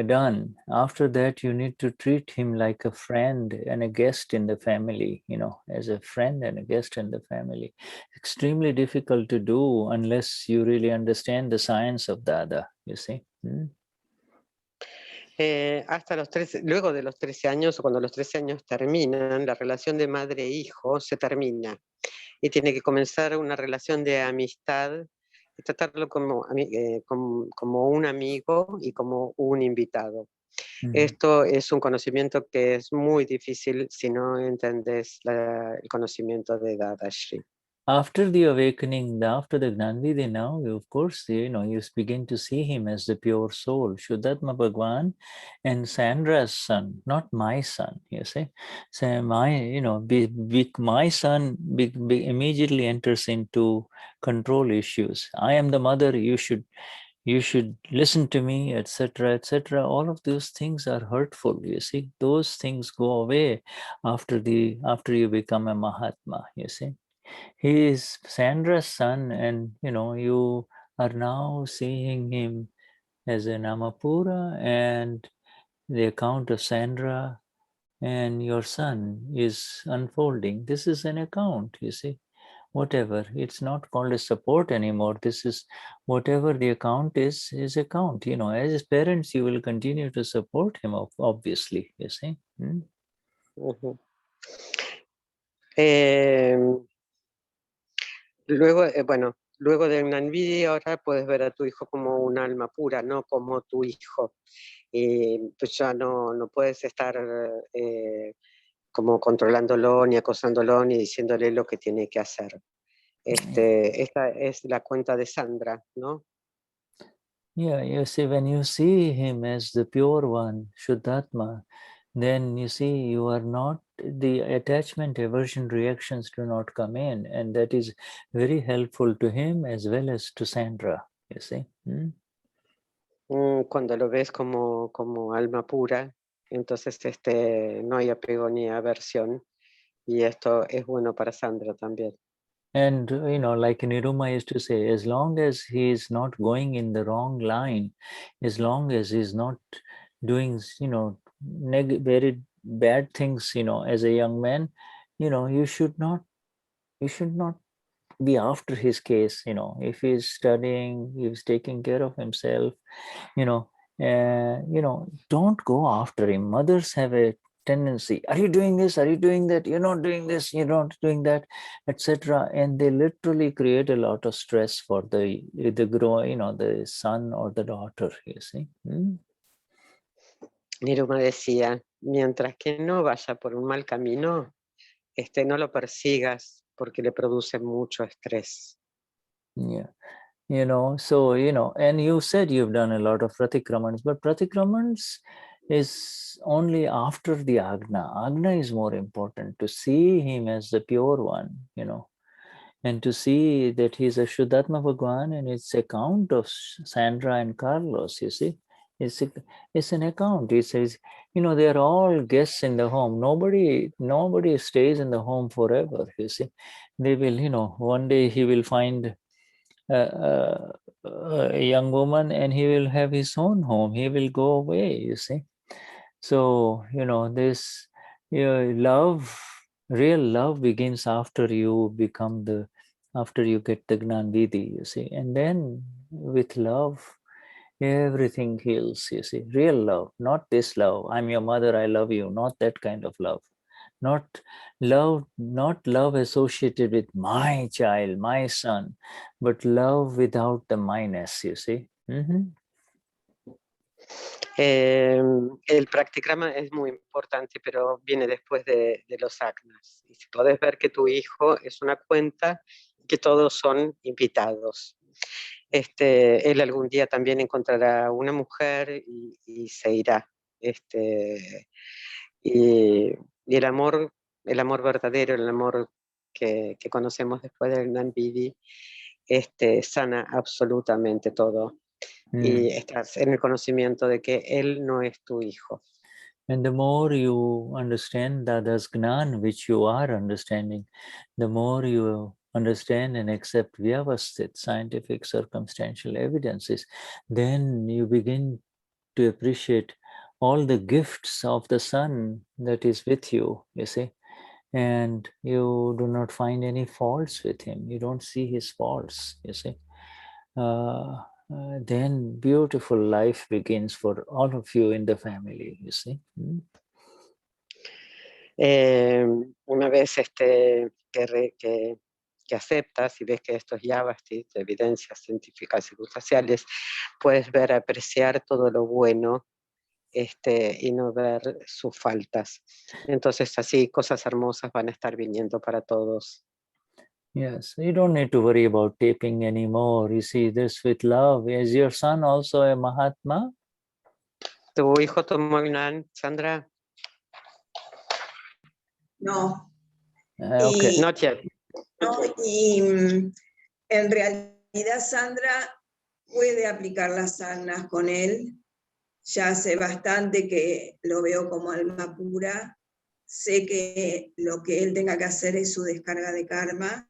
done. After that, you need to treat him like a friend and a guest in the family, as a friend and a guest in the family. Extremely difficult to do unless you really understand the science of Dada, you see. Hasta los 13, luego de los 13 años, o cuando los 13 años terminan, la relación de madre e hijo se termina y tiene que comenzar una relación de amistad y tratarlo como un amigo y como un invitado. Esto es un conocimiento que es muy difícil si no entendés el conocimiento de Dadashri. After the awakening, after the Gnani, now, of course, you begin to see him as the pure soul, Shuddhatma Bhagwan, and Sandra's son, not my son, you see. So my son immediately enters into control issues. I am the mother, you should listen to me, etc., etc. All of those things are hurtful, you see. Those things go away after you become a Mahatma, you see. He is Sandra's son, and you are now seeing him as an Amapura, and the account of Sandra and your son is unfolding. This is an account, you see. Whatever, it's not called a support anymore. This is whatever the account is account. As parents, you will continue to support him, obviously, you see. Luego, luego de una envidia, ahora puedes ver a tu hijo como un alma pura, no como tu hijo. Pues ya no puedes estar como controlándolo, ni acosándolo, ni diciéndole lo que tiene que hacer. Esta es la cuenta de Sandra, ¿no? Yeah, you see, when you see him as the pure one, Shuddhatma, then you see you are not, the attachment aversion reactions do not come in, and that is very helpful to him as well as to Sandra, you see. Cuando lo ves como alma pura, entonces no hay apego ni aversión, y esto es bueno para Sandra también. And like Niruma used to say, as long as he is not going in the wrong line, as long as he's not doing very bad things, as a young man, you should not be after his case. If he's studying, he's taking care of himself, don't go after him. Mothers have a tendency, are you doing this, are you doing that, you're not doing this, you're not doing that, etc., and they literally create a lot of stress for the son or the daughter, you see. Niruma decía, mientras que no vaya por un mal camino, no lo persigas porque le produce mucho estrés. Yeah. So, and you said you've done a lot of pratikramans, but pratikramans is only after the Agna. Agna is more important, to see him as the pure one, and to see that he's a Shuddhatma Bhagwan, and it's account of Sandra and Carlos, you see. It's an account. It says, they're all guests in the home. Nobody stays in the home forever, you see. They will, one day he will find a young woman and he will have his own home. He will go away, you see. So, this love, real love begins after you after you get the Gnanvidhi, you see. And then with love, everything heals, you see. Real love, not this love. I'm your mother, I love you. Not that kind of love. not love associated with my child, my son, but love without the minus, you see. El practikrama es muy importante, pero viene después de los agnas. Y si podés ver que tu hijo es una cuenta, que todos son invitados. Él algún día también encontrará una mujer y se irá. Y el amor verdadero, el amor que conocemos después del Gnani, sana absolutamente todo. Y estás en el conocimiento de que él no es tu hijo. And the more you understand Dada's Gnan, which you are understanding, the more you understand and accept Vyavasthit, scientific circumstantial evidences, then you begin to appreciate all the gifts of the Son that is with you, you see, and you do not find any faults with him. You don't see his faults, you see. Then beautiful life begins for all of you in the family, you see. Una vez que aceptas y ves que esto es Vyavasthit, evidencias científicas y circunstanciales, puedes ver, apreciar todo lo bueno y no ver sus faltas. Entonces así cosas hermosas van a estar viniendo para todos. Yes, you don't need to worry about taping anymore. You see, this with love. Is your son also a Mahatma? ¿Tu hijo tomó el Gnan, Sandra? No. Okay. Not yet. No, y en realidad Sandra puede aplicar las agnas con él. Ya hace bastante que lo veo como alma pura. Sé que lo que él tenga que hacer es su descarga de karma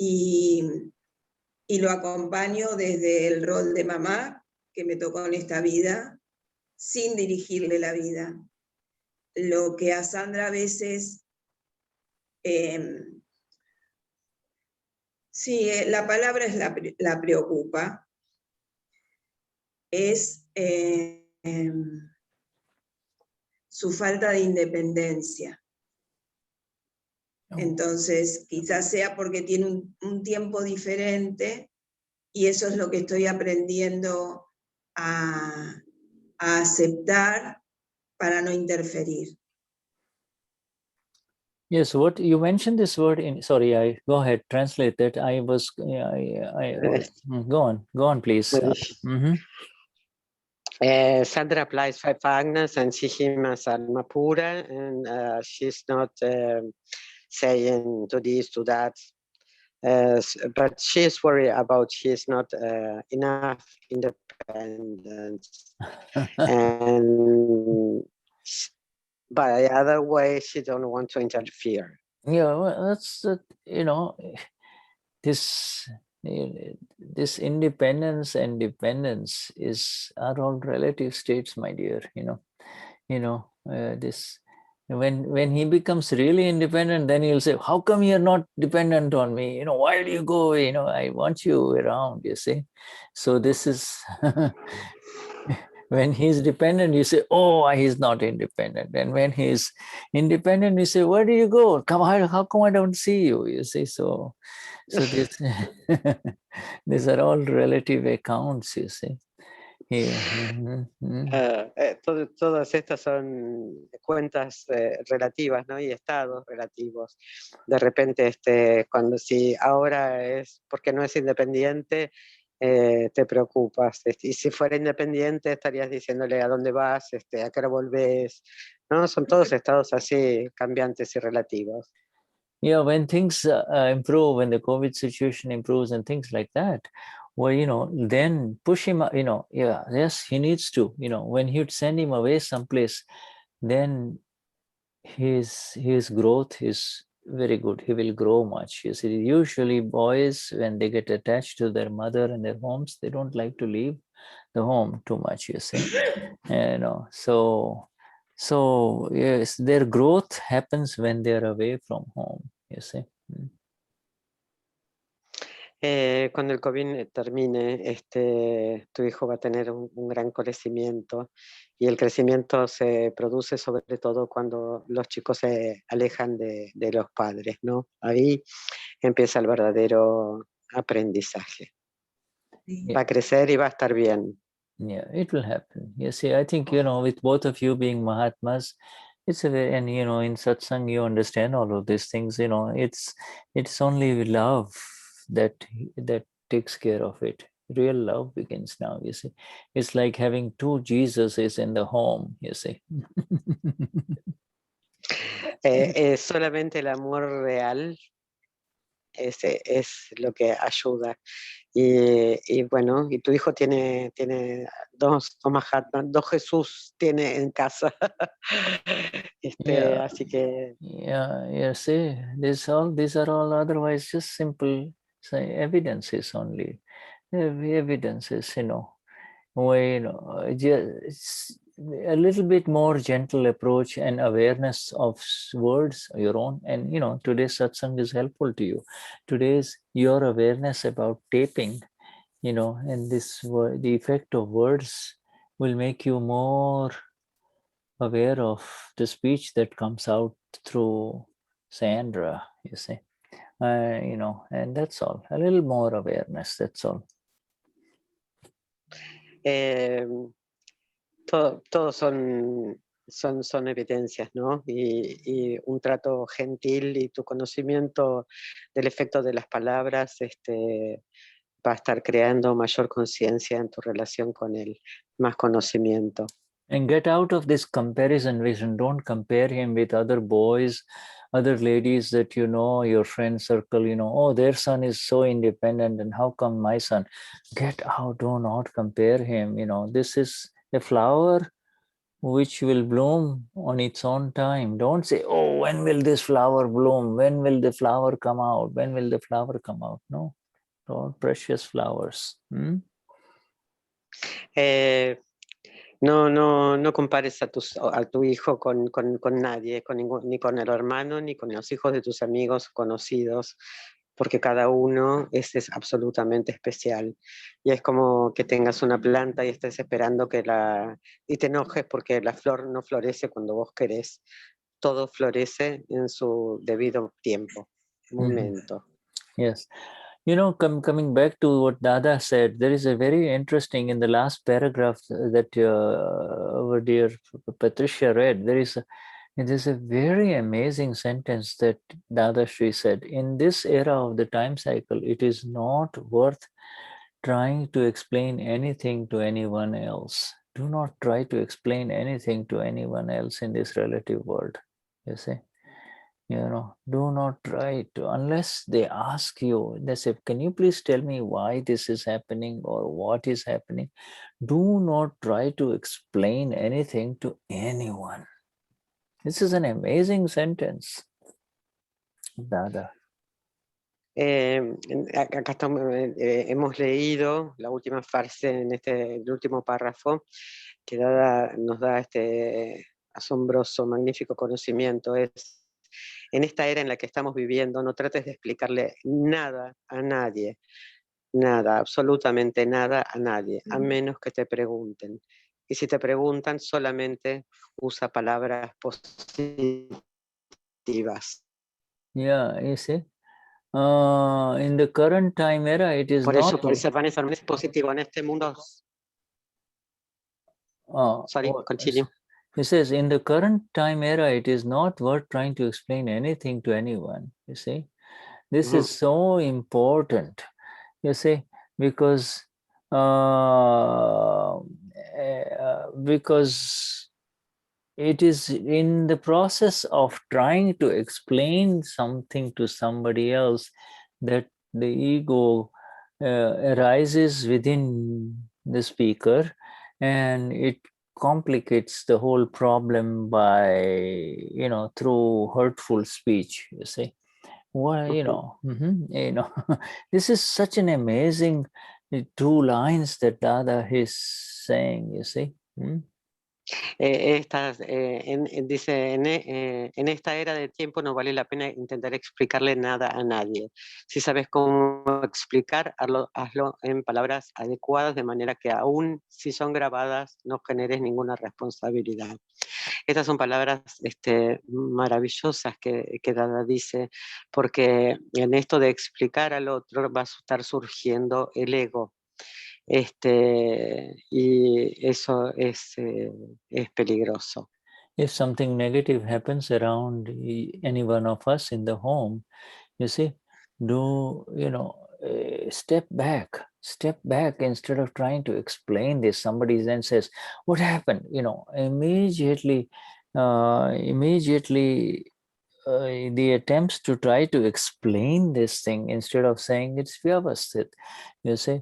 y lo acompaño desde el rol de mamá que me tocó en esta vida, sin dirigirle la vida. Lo que a Sandra a veces, sí, la palabra es la preocupa, es su falta de independencia. Entonces, quizás sea porque tiene un tiempo diferente y eso es lo que estoy aprendiendo a aceptar para no interferir. Yes, what you mentioned this word in, sorry, I go ahead, translate that. I was, go on, please. Sandra applies 5 agnas and see him as alma pura, and she's not saying to this, to that, but she's worried about she's not enough independent. And by the other way, she don't want to interfere. Yeah, well, that's, this independence and dependence are all relative states, my dear. This when he becomes really independent, then he'll say, how come you're not dependent on me? Why do you go? I want you around, you see. So this is when he's dependent, you say, oh, he's not independent. And when he's independent, you say, where do you go? How come I don't see you? You see, so this these are all relative accounts, you see. Todas estas son cuentas relativas, ¿no? Y estados relativos. De repente, cuando si ahora es porque no es independiente, te preocupas. Y si fuera independiente, estarías diciéndole a dónde vas, a qué hora volvés, ¿no? Son todos estados así cambiantes y relativos. Yeah, when things improve, when the COVID situation improves and things like that, well, then push him, yes, he needs to, when you'd send him away someplace, then his growth is very good. He will grow much. You see, usually boys, when they get attached to their mother and their homes, they don't like to leave the home too much, you see. So yes, their growth happens when they're away from home, you see. Cuando el COVID termine, tu hijo va a tener un gran crecimiento, y el crecimiento se produce sobre todo cuando los chicos se alejan de los padres, ¿no? Ahí empieza el verdadero aprendizaje. Va a crecer y va a estar bien. Yeah, it will happen. You see, I think, with both of you being Mahatmas, it's a very, and in satsang you understand all of these things. It's only love that takes care of it. Real love begins now. You see, it's like having two Jesuses in the home. You see. Solamente el amor real es lo que ayuda. Y bueno, y tu hijo tiene dos Mahatmas, dos Jesús tiene en casa. Yeah. Así que Yeah. See, these are all otherwise just simple evidences only. Evidences, way, just a little bit more gentle approach and awareness of words, your own. And today's satsang is helpful to you. Today's your awareness about taping, and the effect of words will make you more aware of the speech that comes out through Sandra, you see. And that's all. A little more awareness, that's all. todos son evidencias, ¿no? Y un trato gentil y tu conocimiento del efecto de las palabras va a estar creando mayor conciencia en tu relación con él, más conocimiento. And get out of this comparison vision. Don't compare him with other boys, other ladies that your friend circle, oh, their son is so independent and how come my son? Get out, do not compare him. This is a flower which will bloom on its own time. Don't say, oh, when will this flower bloom? When will the flower come out? When will the flower come out? No, don't precious flowers. No compares a tu hijo con nadie, ni con el hermano, ni con los hijos de tus amigos conocidos, porque cada uno es absolutamente especial. Y es como que tengas una planta y estés esperando y te enojes porque la flor no florece cuando vos querés. Todo florece en su debido tiempo, momento. Yes. Coming back to what Dada said, there is a very interesting, in the last paragraph that our dear Patricia read, there's a very amazing sentence that Dadashri said. In this era of the time cycle, it is not worth trying to explain anything to anyone else. Do not try to explain anything to anyone else in this relative world. You see? Do not try to, unless they ask you, they say, can you please tell me why this is happening or what is happening? Do not try to explain anything to anyone. This is an amazing sentence. Dada. Acá hemos leído la última frase en el último párrafo que nos da este asombroso, magnífico conocimiento. En esta era en la que estamos viviendo, no trates de explicarle nada a nadie, nada, absolutamente nada a nadie, a menos que te pregunten. Y si te preguntan, solamente usa palabras positivas. Yeah, you see. In the current time era, it is por not... eso, Vanessa, no es positivo en este mundo. Sorry, continue. He says, in the current time era, it is not worth trying to explain anything to anyone. You see, this is so important. You see, because it is in the process of trying to explain something to somebody else that the ego arises within the speaker, and it complicates the whole problem by through hurtful speech. You see, well, this is such an amazing two lines that Dada is saying. You see. Dice, en esta era de tiempo no vale la pena intentar explicarle nada a nadie. Si sabes cómo explicar, hazlo en palabras adecuadas, de manera que aún si son grabadas, no generes ninguna responsabilidad. Estas son palabras maravillosas que Dada dice, porque en esto de explicar al otro va a estar surgiendo el ego. Y eso es peligroso. If something negative happens around any one of us in the home, you see, step back instead of trying to explain this. Somebody then says, what happened? Immediately the attempts to try to explain this thing instead of saying it's Vyavasthit, you see,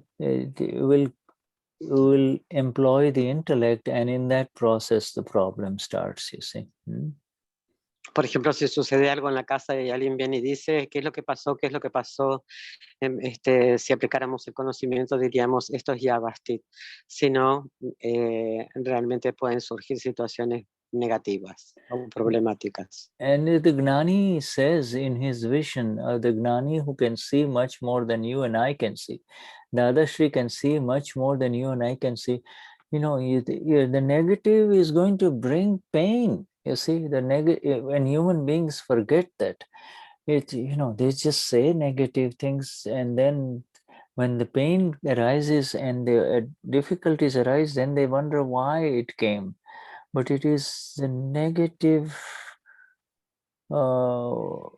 will employ the intellect, and in that process the problem starts, you see. Por ejemplo, si sucede algo en la casa y alguien viene y dice, ¿qué es lo que pasó? ¿Qué es lo que pasó? Si aplicáramos el conocimiento diríamos, esto es Vyavasthit. Si no, realmente pueden surgir situaciones negativas o problemáticas. And the Gnani says in his vision, the Gnani who can see much more than you and I can see, Dadashri can see much more than you and I can see, the negative is going to bring pain. You see, when human beings forget that, they just say negative things, and then when the pain arises and the difficulties arise, then they wonder why it came. But it is the negative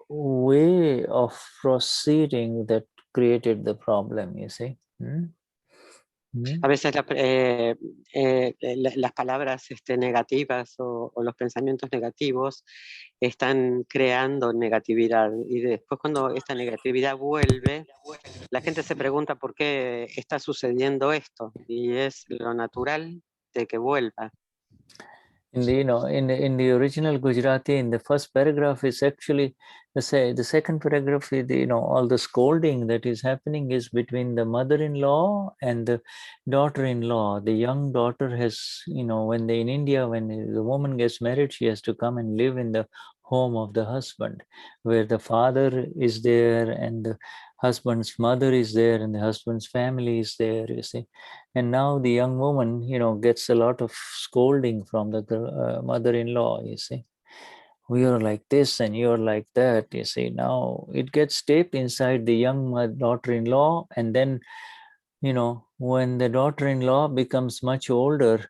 way of proceeding that created the problem, you see. A veces las palabras negativas o los pensamientos negativos están creando negatividad, y después cuando esta negatividad vuelve, la gente se pregunta por qué está sucediendo esto, y es lo natural de que vuelva. In the original Gujarati, in the first paragraph is actually the second paragraph is all the scolding that is happening is between the mother-in-law and the daughter-in-law. The young daughter has, in India, when the woman gets married, she has to come and live in the home of the husband, where the father is there and the husband's mother is there and the husband's family is there, you see. And now the young woman, gets a lot of scolding from the mother-in-law, you see. We are like this and you're like that, you see. Now it gets taped inside the young daughter-in-law, and then, when the daughter-in-law becomes much older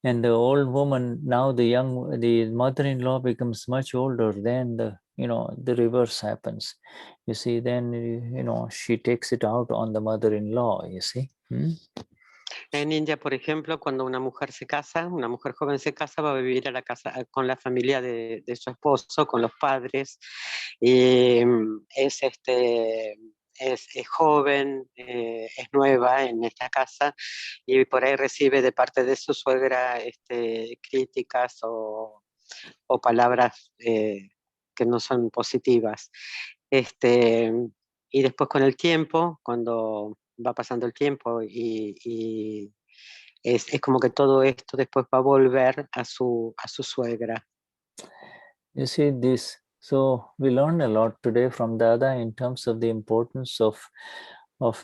and the old woman, now the mother-in-law becomes much older, then the reverse happens. You see, then, she takes it out on the mother-in-law, you see. En India, por ejemplo, cuando una mujer se casa, una mujer joven se casa, va a vivir a la casa con la familia de su esposo, con los padres, y es joven, es nueva en esta casa, y por ahí recibe de parte de su suegra críticas o palabras que no son positivas. Y después con el tiempo, cuando va pasando el tiempo y es como que todo esto después va a volver a su suegra. You see this. So we learned a lot today from Dada in terms of the importance of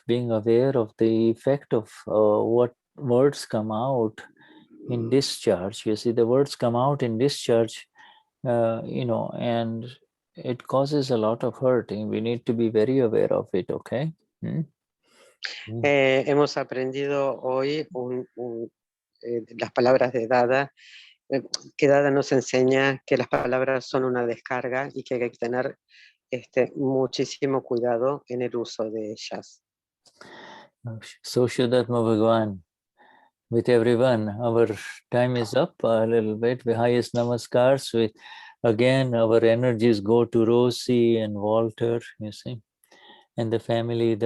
being aware of the effect of what words come out in discharge. You see, the words come out in discharge, and it causes a lot of hurt, and we need to be very aware of it, okay? Hemos aprendido hoy las palabras de Dada, que Dada nos enseña que las palabras son una descarga y que hay que tener muchísimo cuidado en el uso de ellas. So Shuddha Bhagwan, with everyone, our time is up a little bit. The highest namaskars. Again, our energies go to Rosie and Walter, you see, and the family,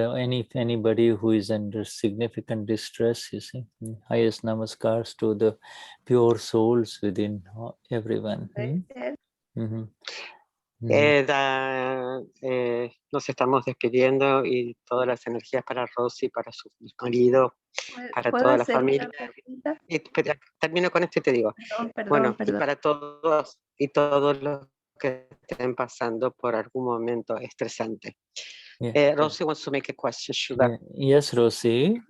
anybody who is under significant distress, you see. Highest namaskars to the pure souls within everyone. Nos estamos despidiendo y todas las energías para Rosy, para su marido, para toda la familia. Termino con esto y te digo, bueno, y para todos los que estén pasando por algún momento estresante. Rosy wants to make a question. Shuddha. Yes, Rosy.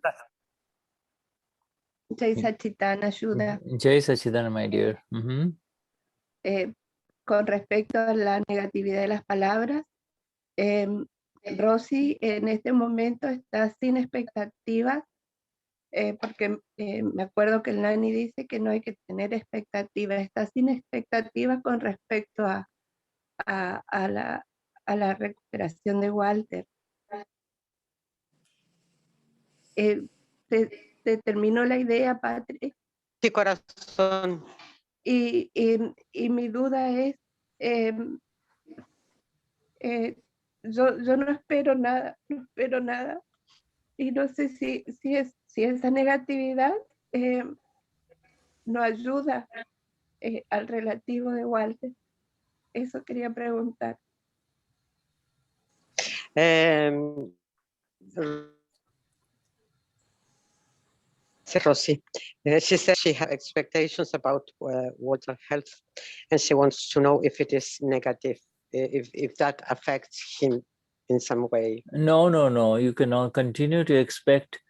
Jai Sachitana, Shuddha. Jai Sachitana, my dear. Con respecto a la negatividad de las palabras, Rosy en este momento está sin expectativas, porque me acuerdo que el Gnani dice que no hay que tener expectativas, está sin expectativas con respecto a la recuperación de Walter. Te terminó la idea, Patri. Sí, corazón. Y mi duda es, yo no espero nada, y no sé si esa negatividad no ayuda al relativo de Walter. Eso quería preguntar. Rosy. She said she had expectations about Walter's health, and she wants to know if it is negative, if that affects him in some way. No. You cannot continue to expect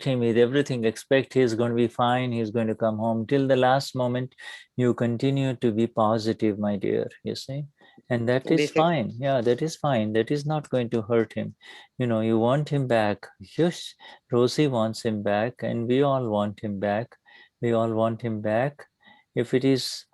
him with everything. Expect he's going to be fine. He's going to come home. Till the last moment, you continue to be positive, my dear. You see, and that is fine. Yeah, that is fine. That is not going to hurt him. You want him back. Yes, Rosie wants him back, and we all want him back. We all want him back. If it is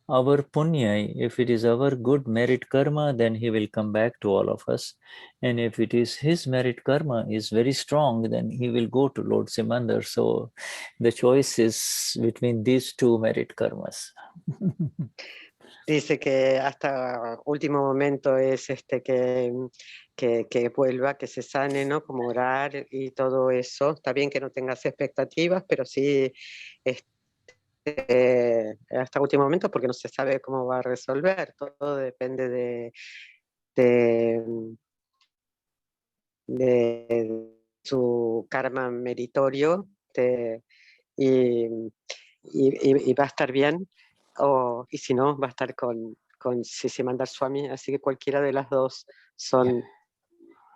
our punya, if it is our good merit karma, then he will come back to all of us. And if it is his merit karma is very strong, then he will go to Lord Simandar. So the choice is between these two merit karmas. Dice que hasta último momento es que vuelva, que se sane, ¿no? Como orar y todo eso. Está bien que no tengas expectativas, pero sí hasta último momento, porque no se sabe cómo va a resolver. Todo depende de su karma meritorio y va a estar bien, y si no, va a estar con Sisimandar Swami, así que cualquiera de las dos son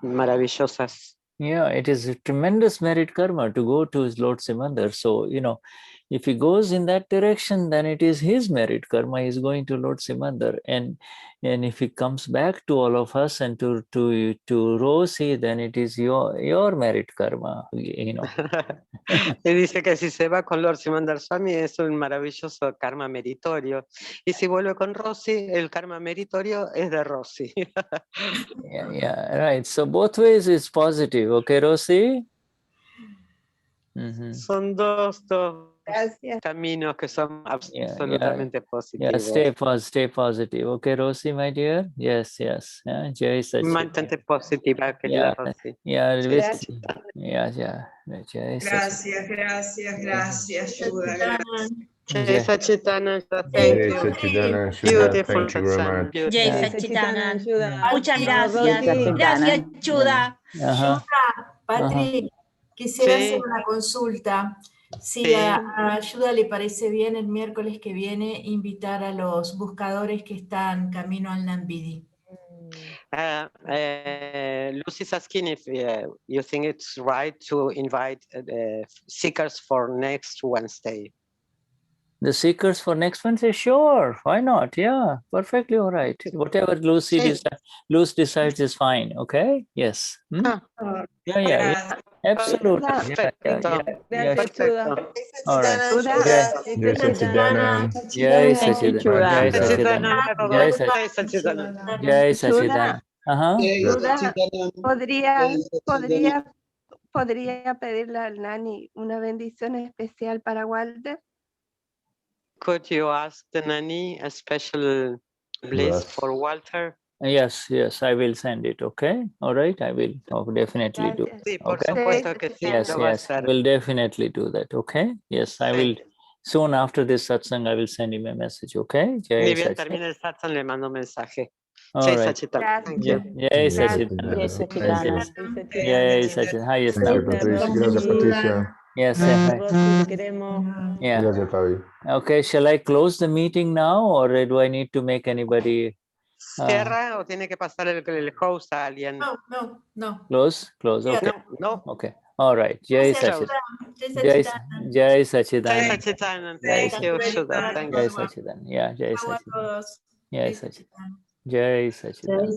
maravillosas. Yeah, it is a tremendous merit karma to go to his Lord Simandar. So, if he goes in that direction, then it is his merit karma. He's going to Lord Simandar. And if he comes back to all of us and to Rosie, then it is your merit karma, Y dice que si se va con Lord Simandar Swami es un maravilloso karma meritorio. Y si vuelve con Rosie, el karma meritorio es de Rosie. Yeah, right. So both ways is positive. Okay, Rosie? Son dos caminos que son absolutamente positivos. Yeah, stay positive. Okay, Rosie, my dear? Yes. Yeah, Jai Sachitana. Mantente positiva, querida Rosie. Yeah. Gracias, Shuddha. Jai Sachitana, Jai Sachitana, Shuddha, thank you very much. Jai Sachitana, Muchas gracias. Gracias, Shuddha. Ajá. Patri, quisiera hacer una consulta. Si a Shuddha le parece bien el miércoles que viene invitar a los buscadores que están camino al Nambidi. Lucy's asking if you think it's right to invite seekers for next Wednesday. The seekers for next Wednesday? Sure, why not? Yeah, perfectly all right. Whatever Lucy decides is fine, okay? Yes. Yeah. Absolutely. Yeah. All right. Jai Sachitana. Jai Sachitana. Jai Sachitana. ¿Podría pedirle al Gnani una bendición especial para Walter? Could you ask the Gnani a special bliss for Walter? Yes, I will send it, okay? All right, I will definitely do it. Sí, por Okay? supuesto que sí. Yes, I will definitely do that, okay? Yes, I will. Soon after this satsang, I will send him a message, okay? Ni bien termine el satsang, le mando un mensaje. All right. Sachitana. Thank Yeah. you. Jai Jai Sachidana. Satchidana. Jai Sachidana. Hi, yes, Thank you, Patricia. Gracias, Patricia. Yes, hi. Rosy, te queremos. Yeah. Gracias, Fabi. Okay, shall I close the meeting now, or do I need to make anybody ¿Cierra o tiene que pasar el host a alguien? No. close? Close. Okay. No. Okay. All right. Jai Close. Sachidana. Jai Sachidana. Jai Sachidana. Thank you, Shuddha. Thank Jai you. Sachidana. Yeah. Jai Chao a Sachidana. todos. Jai Jai Sachidana. Sachidana. Jai Sachidana.